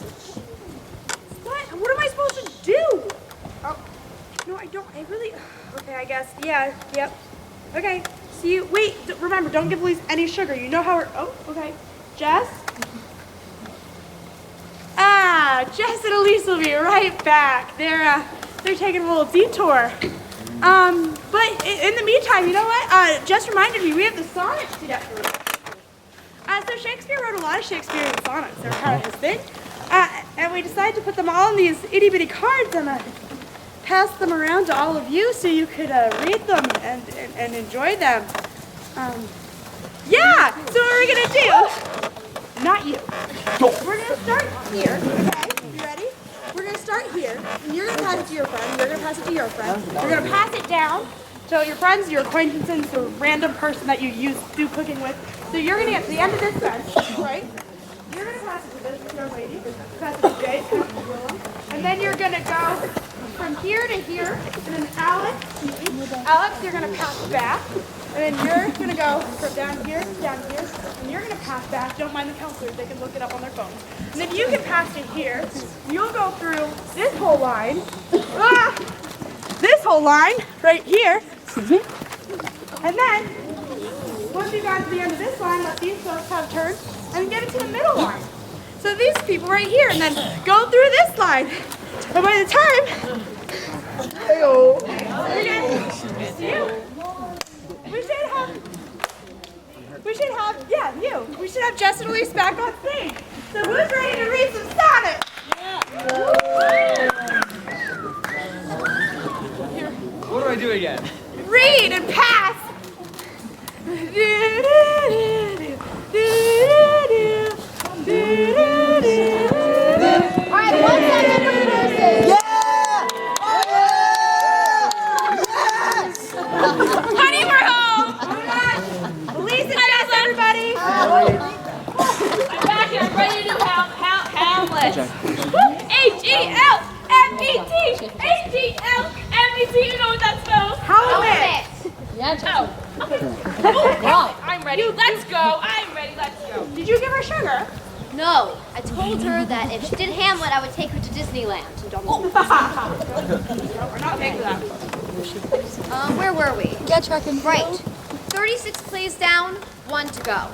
A: What am I supposed to do? Oh, no, I don't. I really. Okay, I guess. Yeah, yep. Okay, see you. Wait, remember, don't give Elise any sugar. You know how we're. Oh, okay. Jess? Jess and Elise will be right back. They're taking a little detour. But in the meantime, you know what? Jess reminded me we have the sonnets to get through. So Shakespeare wrote a lot of Shakespearean sonnets. They're kind of his thing. And we decided to put them all in these itty-bitty cards and pass them around to all of you so you could read them and enjoy them. Yeah, so what are we going to do? Not you. We're going to start here, okay? You ready? We're going to start here, and you're going to pass it to your friend, you're going to pass it to your friend. You're going to pass it down to your friends, your acquaintances, the random person that you do cooking with. So you're going to get to the end of this bench, right? You're going to pass it to this young lady, pass it to Jay, and then you're going to go from here to here, and then Alex, you're going to pass back, and then you're going to go from down here, and you're going to pass back. Don't mind the counselors, they can look it up on their phones. And if you can pass to here, you'll go through this whole line. This whole line right here. Excuse me. And then, once you got to the end of this line, let these folks have a turn and get it to the middle line. So these people right here, and then go through this line. And by the time, we should have Jess and Elise back on stage. So who's ready to read some sonnets?
G: What do I do again?
A: Read and pass.
C: All right, one second for verses.
A: Honey, we're home. Elise and Jess, everybody.
D: I'm back and I'm ready to do Hamlet. H-E-L-M-E-T. You know what that spells?
A: Hamlet.
D: I'm ready. Let's go. I'm ready. Let's go.
A: Did you give her sugar?
C: No, I told her that if she did Hamlet, I would take her to Disneyland.
A: We're not paying for that.
C: Where were we? Get tracking. Right. 36 plays down, 1 to go.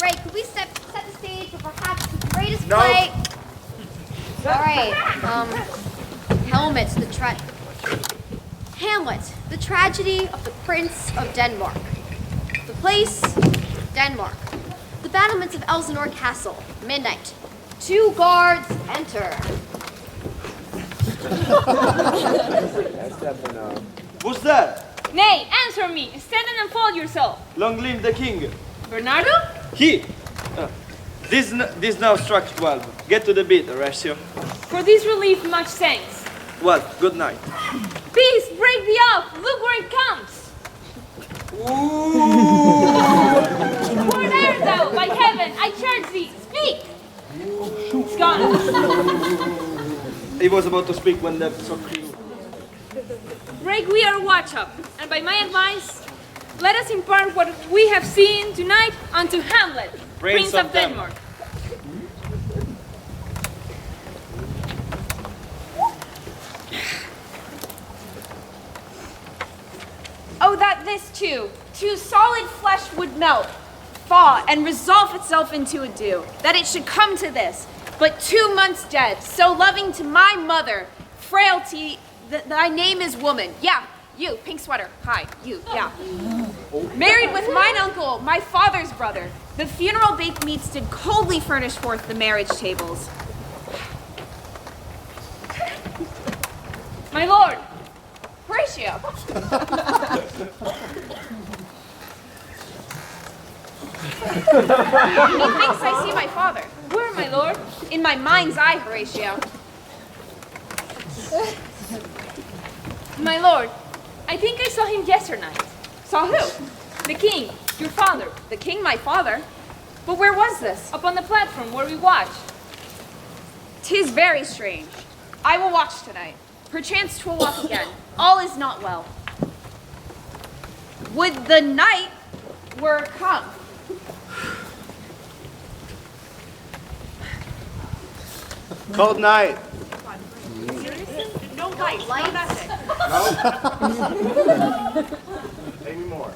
C: Ray, could we set the stage for perhaps the greatest play? All right. Hamlet, the tragedy of the Prince of Denmark. The place, Denmark. The battlements of Elsinore Castle, midnight. 2 guards enter.
F: Who's that?
D: Nay, answer me. Stand and unfold yourself.
F: Long live the king.
D: Bernardo?
F: He. This now struck 12. Get to the beat, Horatio.
D: For this relief, much thanks.
F: Well, good night.
D: Peace, break the oath. Look where it comes. Bernardo, by heaven, I charge thee. Speak. It's gone.
F: He was about to speak when the crew.
D: Break we our watch up, and by my advice, let us impart what we have seen tonight unto Hamlet, Prince of Denmark.
E: Oh, that this too solid flesh would melt, thaw, and resolve itself into a dew, that it should come to this, but 2 months dead, so loving to my mother, frailty, thy name is woman. Yeah, you, pink sweater, hi, you, yeah. Married with mine uncle, my father's brother. The funeral baked meats did coldly furnish forth the marriage tables.
D: My lord,
E: Horatio. Methinks I see my father.
D: where, my lord?
E: In my mind's eye, Horatio.
D: My lord, I think I saw him yesternight.
E: Saw who?
D: The king, your father,
E: The king, my father. But where was this?
D: up on the platform where we watched.
E: 'Tis very strange. I will watch tonight. Perchance 'twill walk again. All is not well. Would the night were come.
B: Cold night.
A: No lights, no nothing.
B: Maybe more.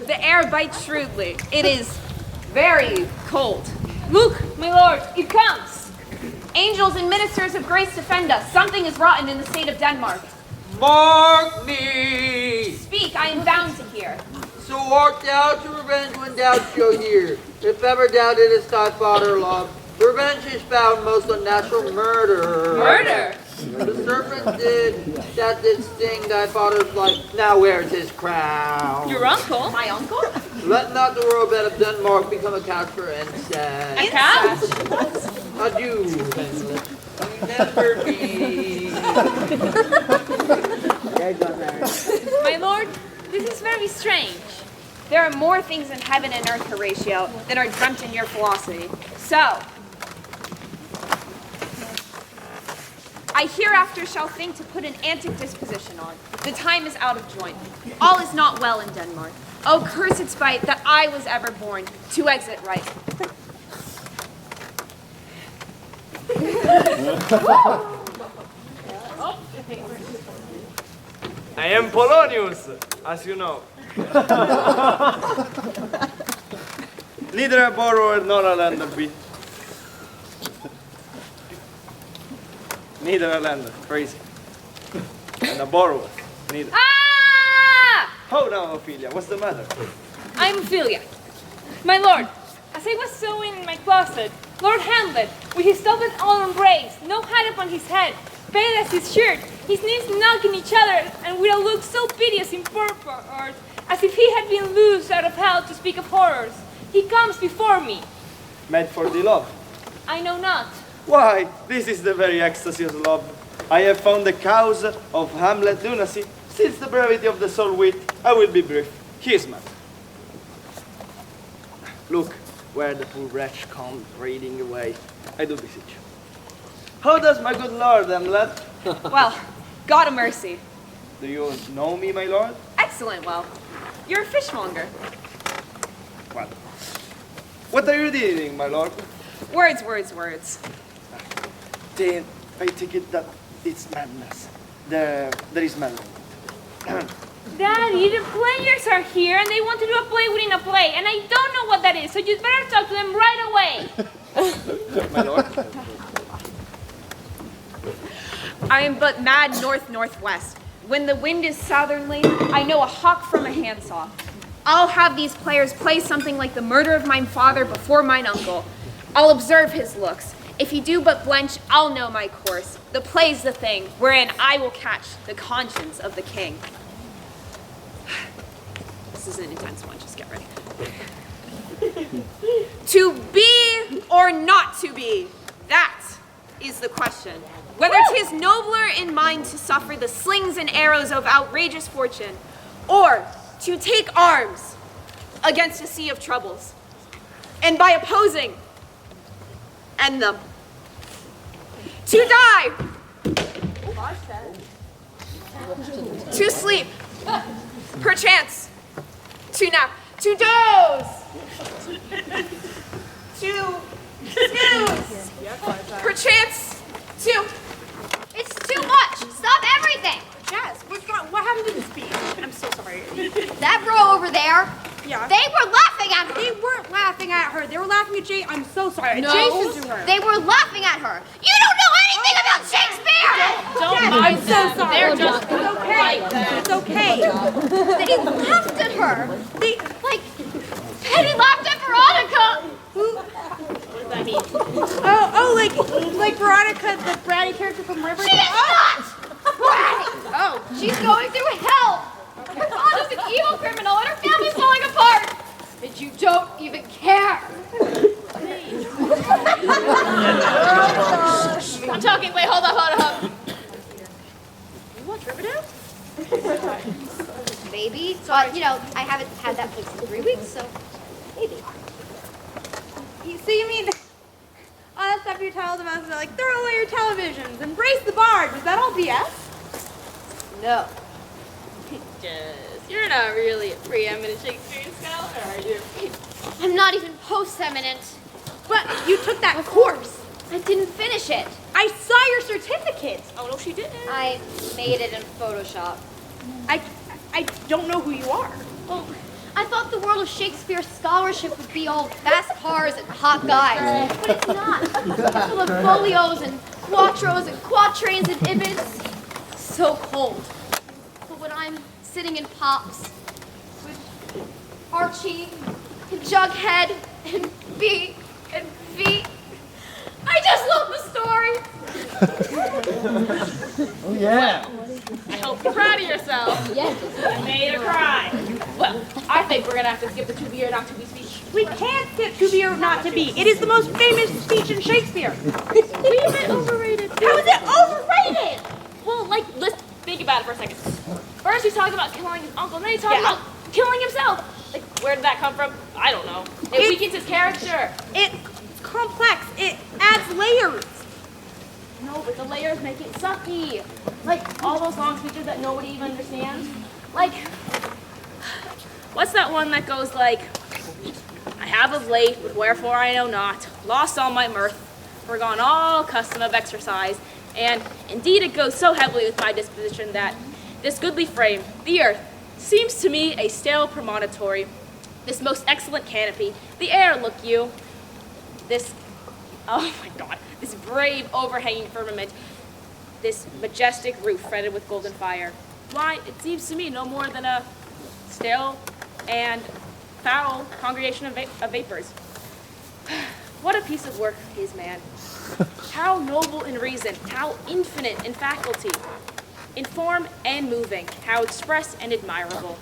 E: The air bites shrewdly. It is very cold.
D: Look, my lord, it comes.
E: Angels and ministers of grace defend us. Something is rotten in the state of Denmark.
G: Mark me!
E: Speak, I am bound to hear.
G: So art thou to revenge when doubt shall hear. If ever thou didst thy father love, revenge is found most unnatural murder.
D: Murder?
G: The serpent that did sting thy father's life, now wears his crown.
D: Your uncle?
E: My uncle?
G: Let not the royal bed of Denmark become a couch for incest.
D: A couch?
G: Adieu, Hamlet. Remember me.
E: My lord, this is very strange. There are more things in heaven and earth, Horatio, than are dreamt in your philosophy. So, I hereafter shall think to put an antic disposition on. The time is out of joint. All is not well in Denmark. Oh, cursed spite that I was ever born to exit right.
F: I am Polonius, as you know. Neither a borrower nor a lender be. Neither a lender, crazy. And a borrower, neither.
E: Ah!
F: How now, Ophelia, what's the matter?
D: I'm Ophelia. My lord, as I was sewing in my closet, Lord Hamlet, with his doublet all embraced, no hat upon his head, pale as his shirt, his knees knocking each other, and with a look so piteous in purport, as if he had been loosed out of hell to speak of horrors, he comes before me.
F: Mad for the love.
D: I know not.
F: Why, this is the very ecstasy of love. I have found the cause of Hamlet's lunacy. Since the brevity of the soul wit, I will be brief. He is mad. Look, where the poor wretch comes reading away. I do beseech you. How does my good lord Hamlet?
E: Well, God a mercy.
F: Do you know me, my lord?
E: Excellent, well, you're a fishmonger.
F: Well, what are you reading, my lord?
E: Words, words, words.
F: Then I take it that it's madness. There is madness.
D: Daddy, the players are here and they want to do a play within a play, and I don't know what that is, so you'd better talk to them right away.
F: My lord?
E: I am but mad north-northwest. When the wind is southerly, I know a hawk from a handsaw. I'll have these players play something like the murder of mine father before mine uncle. I'll observe his looks. If he do but blench, I'll know my course. The play's the thing, wherein I will catch the conscience of the king. This is an intense one, just get ready. To be or not to be, that is the question. Whether 'tis nobler in mind to suffer the slings and arrows of outrageous fortune, or to take arms against a sea of troubles, and by opposing, end them. To die, to sleep, perchance, to nap, to doze, to snooze, perchance, to...
C: It's too much. Stop everything.
A: Jess, what's wrong? What happened to the speech? I'm so sorry.
C: That row over there,
A: Yeah.
C: they were laughing at her.
A: They weren't laughing at her. They were laughing at Jay. I'm so sorry.
C: No,
A: Jason to her.
C: they were laughing at her. You don't know anything about Shakespeare.
A: I'm so sorry.
E: They're just
A: It's okay. It's okay.
C: They laughed at her.
A: They,
C: Like, Penny laughed at Veronica.
A: like Veronica, the bratty character from Riverdale.
C: She is not bratty. Oh, she's going through hell. Her father's an evil criminal and her family's falling apart. And you don't even care.
E: I'm talking, wait, hold up. You watch Riverdale?
C: Maybe. But, you know, I haven't had that place in 3 weeks, so maybe.
A: So you mean all that stuff you're telling them about, like, throw away your televisions, embrace the barge. Is that all BS?
C: No.
E: Jess, you're not really a preeminent Shakespeare scholar, are you?
C: I'm not even post-eminent.
A: But you took that course.
C: I didn't finish it.
A: I saw your certificate.
E: Oh, no, she didn't.
C: I made it in Photoshop.
A: I don't know who you are.
C: Well, I thought the world of Shakespeare scholarship would be all fast cars and hot guys, but it's not. It's full of folios and quattros and quatrains and ibids. So cold. But when I'm sitting in Pops with Archie and Jughead and B and V, I just love the story.
I: Oh yeah.
E: I hope you're proud of yourself.
C: Yes.
E: You made her cry. Well, I think we're going to have to skip the to be or not to be speech.
A: We can't skip to be or not to be. It is the most famous speech in Shakespeare.
E: We've been overrated.
A: How is it overrated?
E: Well, like, let's think about it for a second. First he's talking about killing his uncle, then he's talking about killing himself. Like, where did that come from? I don't know. It weakens his character.
A: It's complex. It adds layers.
E: No, but the layers make it sucky. Like, all those long speeches that nobody even understands. Like What's that one that goes like, I have of late, but wherefore I know not, lost all my mirth, forgone all custom of exercise, and indeed it goes so heavily with my disposition that this goodly frame, the earth, seems to me a stale promontory, this most excellent canopy, the air, look you, this, oh my God, this brave overhanging firmament, this majestic roof fretted with golden fire. Why, it seems to me no more than a stale and foul congregation of vapors. What a piece of work is man. How noble in reason, how infinite in faculty, in form and moving, how express and admirable.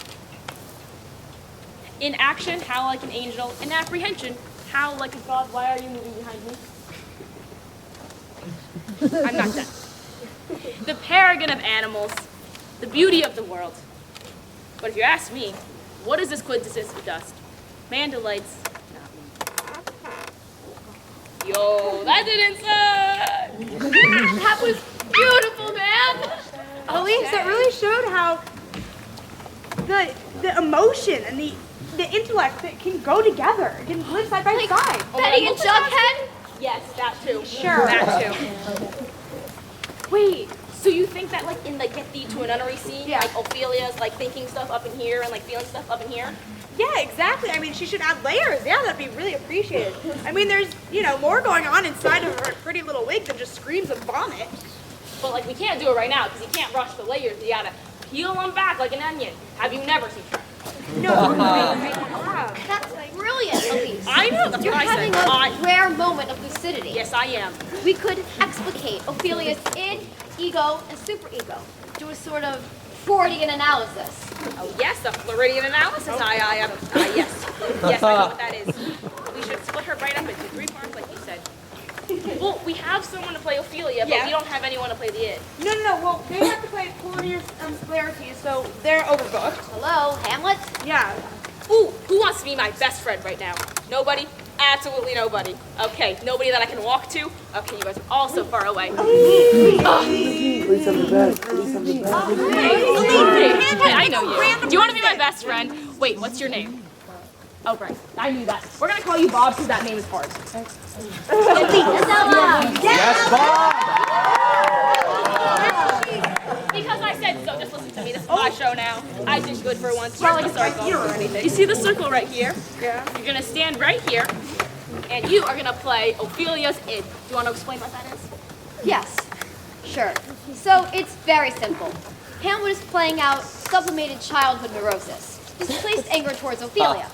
E: In action, how like an angel, in apprehension, how like a god. Why are you moving behind me? I'm not done. The paragon of animals, the beauty of the world. But if you ask me, what is this quintessence of dust? Man delights, not me. Yo, that didn't suck!
C: That was beautiful, man.
A: Elise, it really showed how the emotion and the intellect that can go together, it can live side by side.
C: Betty and Jughead?
E: Yes, that too.
A: Sure.
E: That too. Wait, so you think that like in the Get Thee to a Nunnery scene,
A: Yeah.
E: like Ophelia's like thinking stuff up in here and like feeling stuff up in here?
A: Yeah, exactly. I mean, she should add layers. Yeah, that'd be really appreciated. I mean, there's, more going on inside of her pretty little wig than just screams and vomit.
E: But like we can't do it right now because you can't rush the layers. You gotta peel them back like an onion. Have you never seen Shrek?
A: No.
C: That's brilliant, Elise.
E: I know, that's
C: You're
E: what I
C: having
E: said.
C: a rare moment of lucidity.
E: Yes, I am.
C: We could explicate Ophelia's id, ego, and superego. Do a sort of Freudian analysis.
E: Oh yes, the Floridian analysis. Yes. Yes, I know what that is. We should split her right up into 3 parts like you said. Well, we have someone to play Ophelia, but we don't have anyone to play the id.
A: No. Well, they have to play Claudius and Laertes, so they're overbooked.
C: Hello, Hamlet?
A: Yeah.
E: Ooh, who wants to be my best friend right now? Nobody? Absolutely nobody. Okay, nobody that I can walk to? Okay, you guys are all so far away.
H: Please have the bag. Please have the bag.
E: Hey, I know you. Do you want to be my best friend? Wait, what's your name? Oh, right. I knew that. We're going to call you Bob because that name is hard.
F: Yes, Bob!
E: Because I said so. Just listen to me. This is my show now. I did good for once. Not like a circle or anything. You see the circle right here?
A: Yeah.
E: You're going to stand right here, and you are going to play Ophelia's id. Do you want to explain what that is?
C: Yes, sure. So it's very simple. Hamlet is playing out sublimated childhood neurosis, displaced anger towards Ophelia.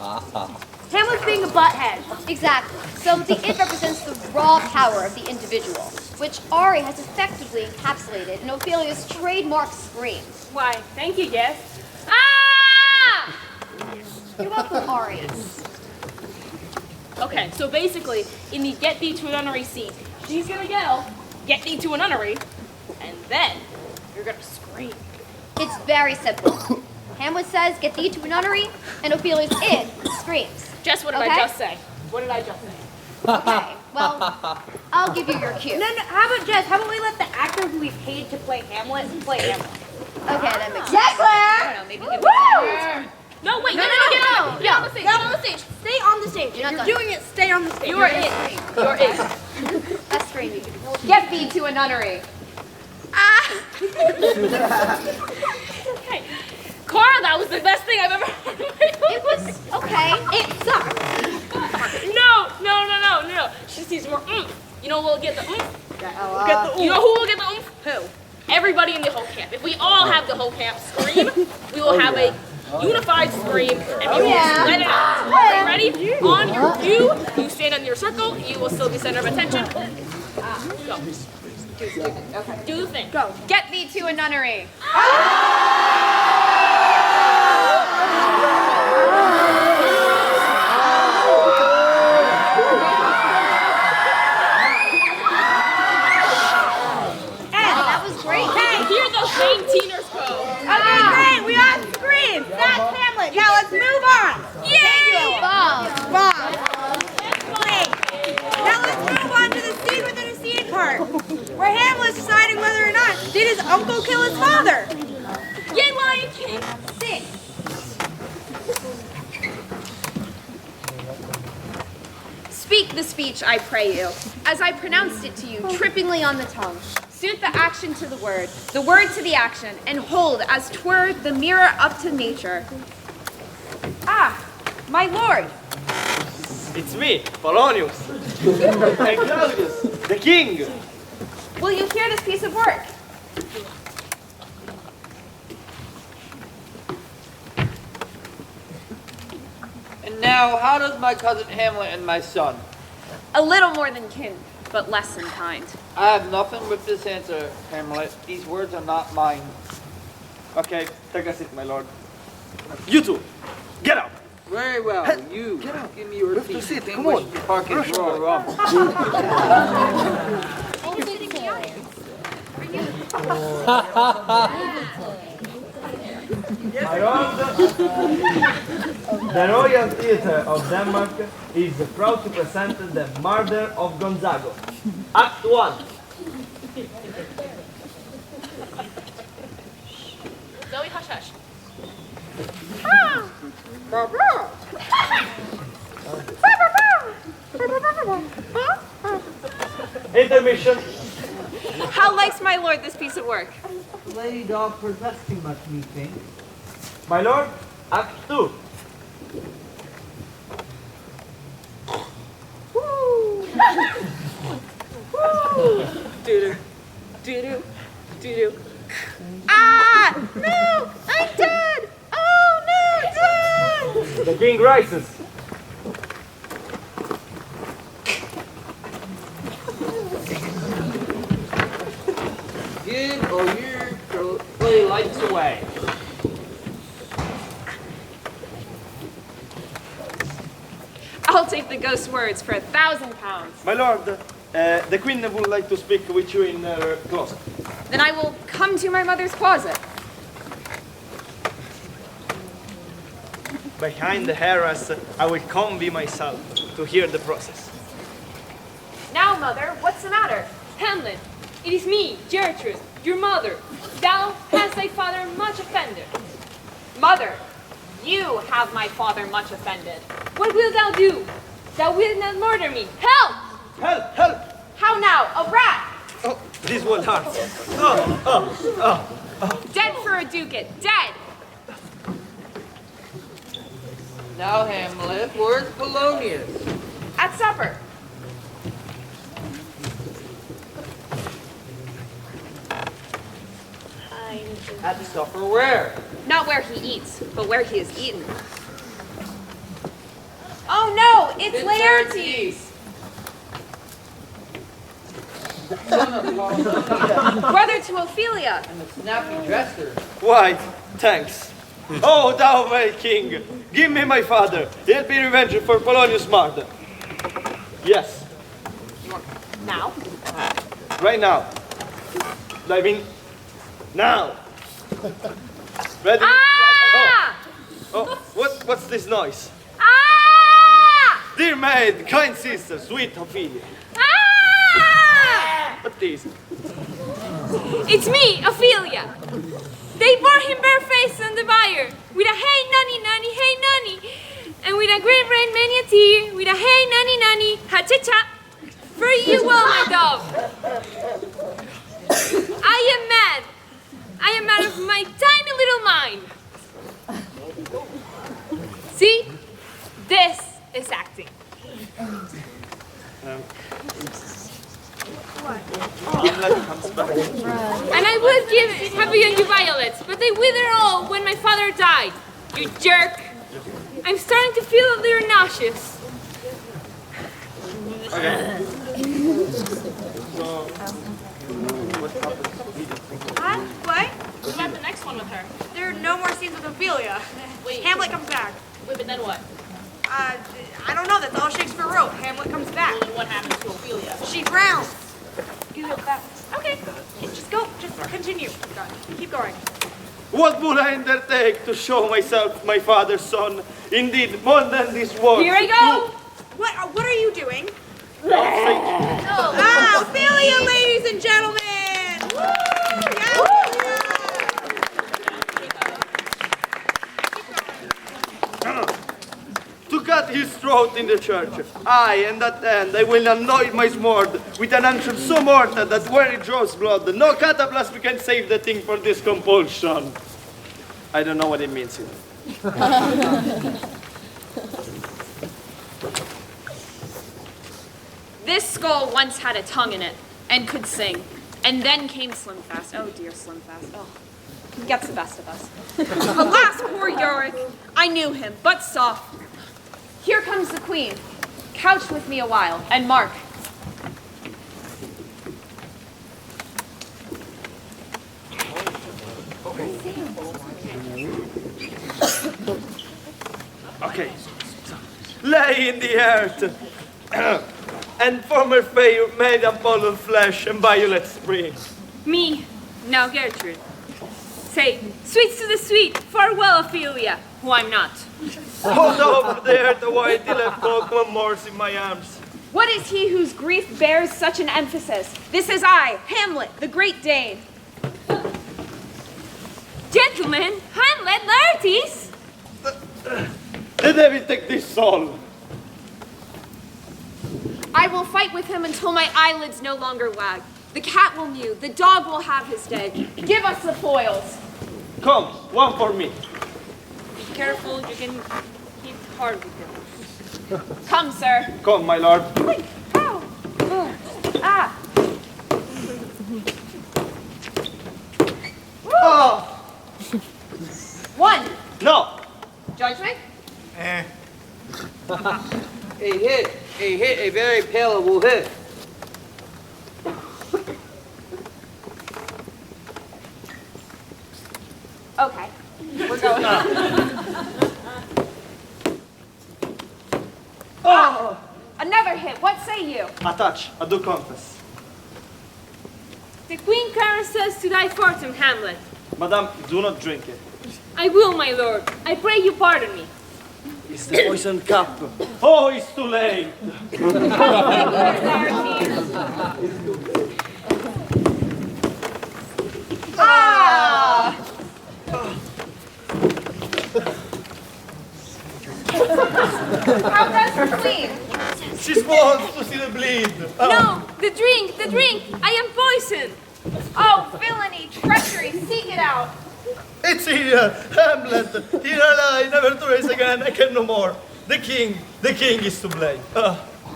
A: Hamlet's being a butthead.
C: Exactly. So the id represents the raw power of the individual, which Ari has effectively encapsulated in Ophelia's trademark scream.
E: Why, thank you, yes.
C: Ah! You're welcome, Ari.
E: Okay, so basically, in the Get Thee to a Nunnery scene, she's going to yell, Get Thee to a Nunnery, and then you're going to scream.
C: It's very simple. Hamlet says, get thee to a nunnery, and Ophelia's id screams.
E: Jess, what did I just say? What did I just say?
C: Okay, well, I'll give you your cue.
A: No, how about Jess? How about we let the actor who we paid to play Hamlet play Hamlet?
C: Okay, that makes sense.
A: Yes, Claire!
C: I don't know, maybe give
E: No, wait,
C: No.
E: get on the stage, get on the stage.
A: Stay on the stage.
C: You're not
A: You're
C: done.
A: doing it. Stay on the stage.
E: You are in. You're in.
C: Let's scream. Get thee to a nunnery.
E: Okay. Cora, that was the best thing I've ever heard.
C: It was okay.
A: It sucks.
E: No. She needs more oomph. You know who will get the oomph? You know who will get the oomph? Who? Everybody in the whole camp. If we all have the whole camp scream, we will have a unified scream, and we will just let it out. Okay, ready? On your cue, you stand in your circle. You will still be center of attention. Go. Do the thing. Go.
C: Get thee to a nunnery. That was great.
E: Hear those Maine teeners go.
A: Okay, great. We all screamed. That's Hamlet. Now let's move on.
E: Yay!
C: Bob.
A: Bob. Great. Now let's move on to the scene within a scene part, where Hamlet's deciding whether or not did his uncle kill his father.
E: Yay, Lion King!
C: Sing. speech, I pray you, as I pronounced it to you, trippingly on the tongue. Suit the action to the word to the action, and hold as 'twere the mirror up to nature. Ah, my lord.
F: It's me, Polonius. And Claudius, the king.
C: Will you hear this piece of work?
G: And now, how does my cousin Hamlet and my son?
C: A little more than kin, but less than kind.
G: I have nothing with this answer, Hamlet. These words are not mine.
F: Okay, take a seat, my lord. You two, get out.
G: Very well. You, give me your seat.
B: seat,
G: Think
B: come
G: we
B: on.
G: should park and draw rum.
F: My lord, the Royal Theatre of Denmark is proud to present the Murder of Gonzago. Act 1.
E: Zoe, hush, hush.
F: Intermission.
C: How likes my lord this piece of work?
G: Lady dog possess too much, methinks.
F: My lord, Act 2.
E: Doo-doo, doo-doo, doo-doo.
C: Ah! No! I'm dead! Oh no! Dead!
F: The king rises.
G: Good, or your play lights away.
C: I'll take the ghost's words for £1,000.
F: My lord, the queen would like to speak with you in her closet.
C: Then I will come to my mother's closet.
F: Behind the arras, I will come be myself to hear the process.
C: Now, mother, what's the matter?
D: Hamlet, it is me, Gertrude, your mother. Thou hast thy father much offended.
C: Mother, you have my father much offended.
D: What wilt thou do? Thou wilt not murder me. Help!
F: Help! Help!
C: How now? A rat!
F: Oh, this will hurt.
C: Dead for a ducat, dead!
G: Now, Hamlet, where's Polonius?
C: At supper.
G: At the supper where?
C: Not where he eats, but where he is eaten. Oh no, it's Laertes! Brother to Ophelia.
G: And the snappy dresser.
F: Why, thanks. Oh, thou my king, give me my father. He'll be revenged for Polonius' murder. Yes,
C: Now?
F: right now. I mean, now. Ready?
C: Ah!
F: Oh, what's this noise?
C: Ah!
F: Dear maid, kind sister, sweet Ophelia.
C: Ah!
F: What is?
D: It's me, Ophelia. They bore him barefaced on the bier, with a hey nunny nunny, hey nunny, and with a great rain many a tear, with a hey nunny nunny, ha cha cha. For you well, my dove. I am mad. I am out of my tiny little mind. See? This is acting.
F: Hamlet comes back.
D: And I would have given you violets, but they withered all when my father died. You jerk. I'm starting to feel that they're nauseous.
F: Okay. So, what happens?
A: What?
E: What about the next one with her?
A: There are no more scenes with Ophelia.
E: Wait.
A: Hamlet comes back.
E: Wait, but then what?
A: I don't know. That's all Shakespeare wrote. Hamlet comes back.
E: Well, then what happens to Ophelia?
A: She drowns. You know that. Okay. Just go. Just continue. Keep going.
F: What would I undertake to show myself my father's son? Indeed, more than this world.
D: Here I go.
A: What are you doing?
E: No.
A: Ophelia, ladies and gentlemen. Woo! Yeah.
F: To cut his throat in the church. I, and at the end, I will anoint my sword with an unction so mortal that where it draws blood, no cataplasm can save the thing for this compulsion. I don't know what it means either.
E: This skull once had a tongue in it and could sing. And then came Slimfast. Oh dear, Slimfast. Oh, he gets the best of us. Alas, poor Yorick. I knew him, but soft. Here comes the queen. Couch with me a while, and mark.
F: Okay. Lay in the earth. And former fair made of pollen flesh and violet spring.
D: Me, now Gertrude. Say, sweets to the sweet, farewell, Ophelia, who I'm not.
F: Hold over the earth a while till I folk one more in my arms.
D: What is he whose grief bears such an emphasis? This is I, Hamlet, the great Dane. Gentlemen, Hamlet, Laertes!
F: The devil take this soul.
E: I will fight with him until my eyelids no longer wag. The cat will mew, the dog will have his day. Give us the foils.
F: Come, one for me.
D: Be careful, you can hit hard with him.
E: Come, sir.
F: Come, my lord.
D: Wait, ow! Ah!
F: Oh,
E: One.
F: no.
E: Judgment?
G: A hit, a very palatable hit.
E: Okay. We're going.
F: Oh.
E: Another hit. What say you?
F: A touch, I do confess.
D: The queen caresses to thy fortune, Hamlet.
F: Madame, do not drink it.
D: I will, my lord. I pray you pardon me.
F: It's the poison cup. Oh, it's too late.
E: Ah! How does the queen?
F: She wants to see the bleed.
D: No, the drink, the drink. I am poisoned.
E: Oh, villainy, treachery, seek it out.
F: It's here, Hamlet. Here I lie, never to rise again. I can no more. The king is to blame.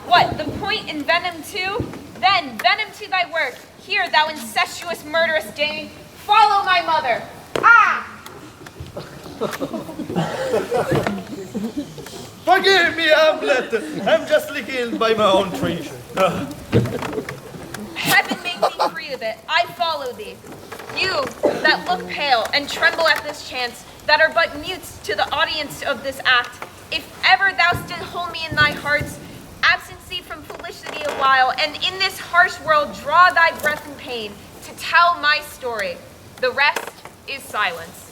E: What, the point in venom too? Then, venom to thy work. Here, thou incestuous, murderous Dane, follow my mother. Ah!
F: Forgive me, Hamlet. I'm justly killed by my own treason.
E: Heaven make me free of it. I follow thee. You that look pale and tremble at this chance, that are but mutes to the audience of this act, if ever thou still hold me in thy hearts, absence thee from felicity a while, and in this harsh world draw thy breath in pain to tell my story. The rest is silence.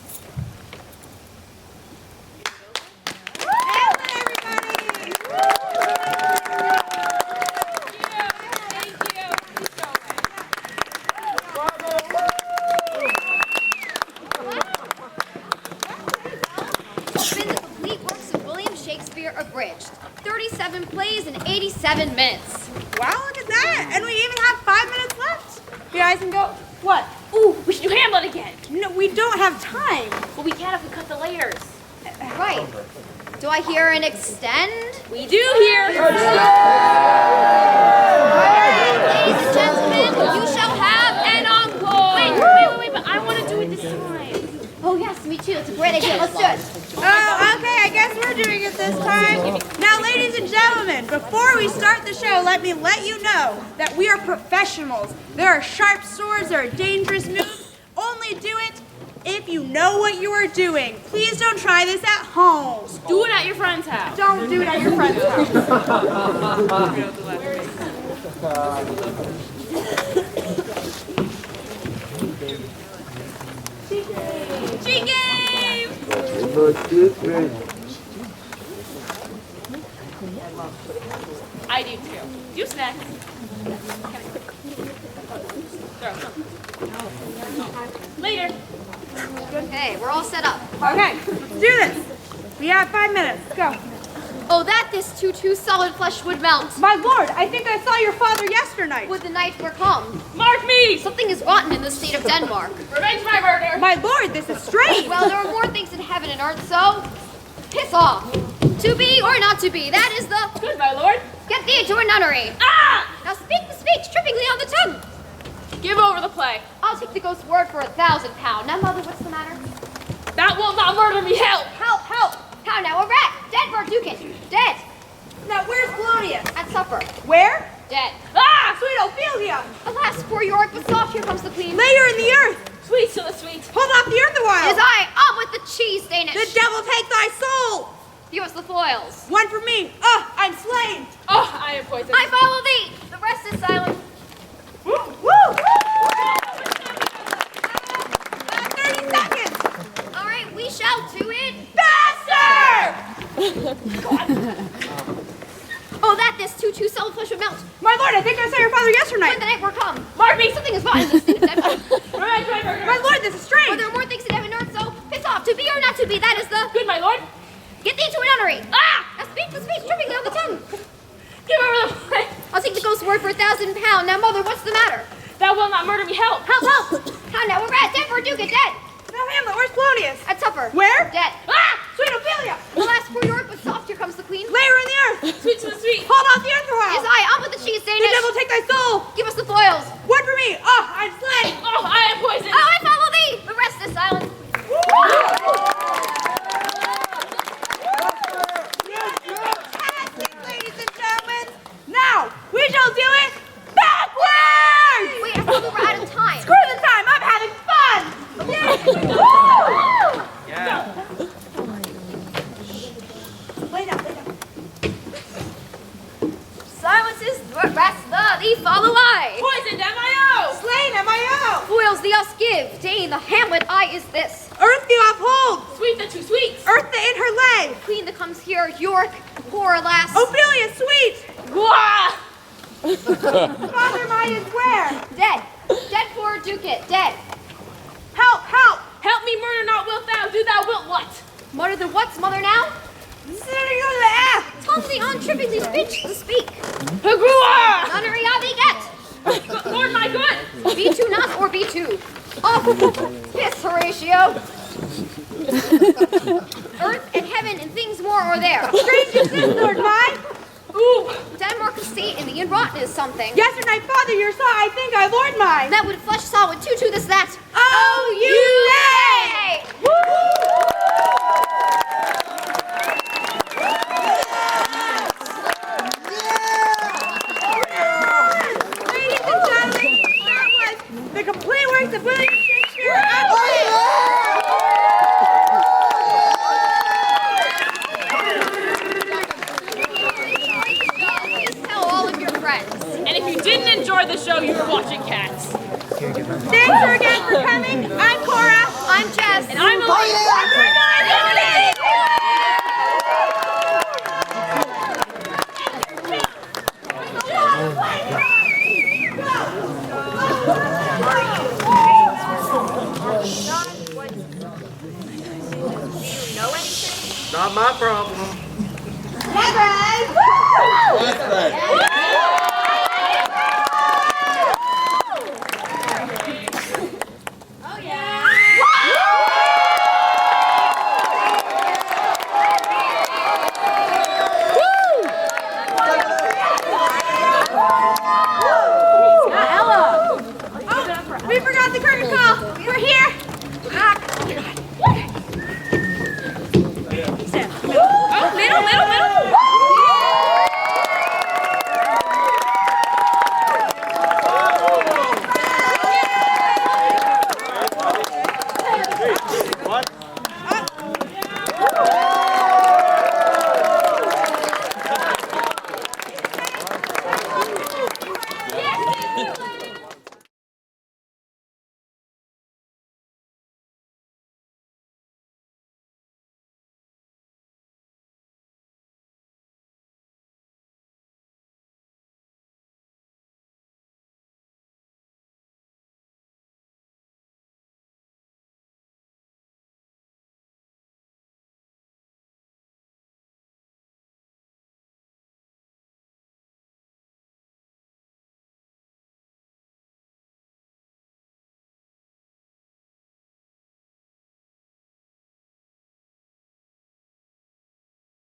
C: Shakespeare Abridged. 37 plays in 87 minutes.
A: Wow, look at that. And we even have 5 minutes left. You guys can go. What?
E: Ooh, we should do Hamlet again.
A: No, we don't have time.
E: But we can if we cut the layers.
C: Right. Do I hear an extend?
E: We do here.
C: Ladies and gentlemen, you shall have an encore.
E: Wait, but I want to do it this time.
C: Oh yes, me too. It's a great idea. Let's do it.
A: Oh, okay, I guess we're doing it this time. Now, ladies and gentlemen, before we start the show, let me let you know that we are professionals. There are sharp swords, there are dangerous moves. Only do it if you know what you are doing. Please don't try this at home.
D: Do it at your friend's house.
A: Don't do it at your friend's house.
E: G-game! I do too. You snack. Later.
C: Okay, we're all set up.
A: Okay, let's do this. We have 5 minutes. Go.
C: Oh, that this too solid flesh would melt.
A: My lord, I think I saw your father yesternight.
C: Would the night were come.
E: Mark me!
C: Something is rotten in the state of Denmark.
E: Revenge my murder!
A: My lord, this is strange.
C: Well, there are more things in heaven and earth, so piss off. To be or not to be, that is the...
E: Good, my lord.
C: Get thee to a nunnery.
E: Ah!
C: Now speak the speech, trippingly on the tongue.
E: Give over the play.
C: I'll take the ghost's word for £1,000. Now, mother, what's the matter?
E: That will not murder me, help!
C: Help, help! How now, a rat! Dead for Ducat! Dead!
A: Now, where's Claudius?
C: At supper.
A: Where?
C: Dead.
E: Ah!
A: Sweet Ophelia.
C: Alas, poor Yorick, but soft, here comes the queen.
A: Lay her in the earth.
E: Sweet to the sweet.
A: Hold off the earth a while.
C: It is I, up with the cheese, Danish.
A: The devil take thy soul.
C: Give us the foils.
A: One for me. I'm slain.
E: Oh, I am poisoned.
C: I follow thee. The rest is silent.
A: Woo! Woo! 30 seconds.
C: All right, we shall do it.
A: Faster!
C: Oh, that this too solid flesh would melt.
A: My lord, I think I saw your father
C: When
A: yesterday.
C: the night were come.
E: Mark me!
C: Something is rotten in the state of Denmark.
E: Revenge my murder!
A: My lord, this is strange.
C: For there are more things in heaven and earth, so piss off. To be or not to be, that is the...
E: Good, my lord.
C: Get thee to a nunnery.
E: Ah!
C: Now speak the speech, trippingly on the tongue.
E: Give over the play.
C: I'll take the ghost's word for £1,000. Now, mother, what's the matter?
E: That will not murder me, help!
C: Help, help! How now, a rat, dead for a ducat, dead!
A: Now, Hamlet, where's Claudius?
C: At supper.
A: Where?
C: Dead.
A: Ah! Sweet Ophelia.
C: Alas, poor York, but soft, here comes the queen.
A: Lay her in the earth.
E: Sweet to the sweet.
A: Hold off the earth a while.
C: Is I, up with the cheese,
A: The
C: Danish.
A: devil take thy soul.
C: Give us the foils.
A: One for me. I'm slain.
E: Oh, I am poisoned.
C: Oh, I follow thee. The rest is silent.
A: Fantastic, ladies and gentlemen. Now, we shall do it backwards.
C: Wait, I thought we were out of time.
A: Screw the time. I'm having fun. Yay. Woo!
F: Yeah.
A: Lay down, lay down.
C: Silence is the rest, thee follow I.
E: Poisoned, M.I.O.
A: Slain, M.I.O.
C: Foils thee us give. Dane, the Hamlet I is this.
A: Earth the uphold.
E: Sweet the two sweets.
A: Earth the in her lay.
C: Queen that comes here, York, poor alas.
A: Ophelia, sweet.
E: Wah!
A: Father mine is where?
C: Dead. Dead for a ducat, dead.
A: Help, help.
E: Help me murder not wilt thou, do thou wilt what?
C: Mother the what's mother now?
A: Sitting on the ass.
C: Tongue thee on tripping thee speech to speak.
E: Hagua!
C: Nunnery I thee get.
E: Lord my good!
C: B2 not or B2. Off. Piss, Horatio. Earth and heaven and things more are there.
A: Strange is this, Lord mine.
E: Ooh!
C: Denmark estate in the inrotten is something.
A: Yesterday, Father, your saw, I think I lord mine.
C: That would flesh saw with tutu this that.
A: Oh, you lay! Ladies and gentlemen, that was the complete works of William Shakespeare.
C: Please tell all of your friends.
E: And if you didn't enjoy the show, you were watching Cats.
A: Thanks again for coming. I'm Cora.
C: I'm Jess.
E: And I'm Elise.
B: Not my problem.
A: Hey, guys.
B: That's right.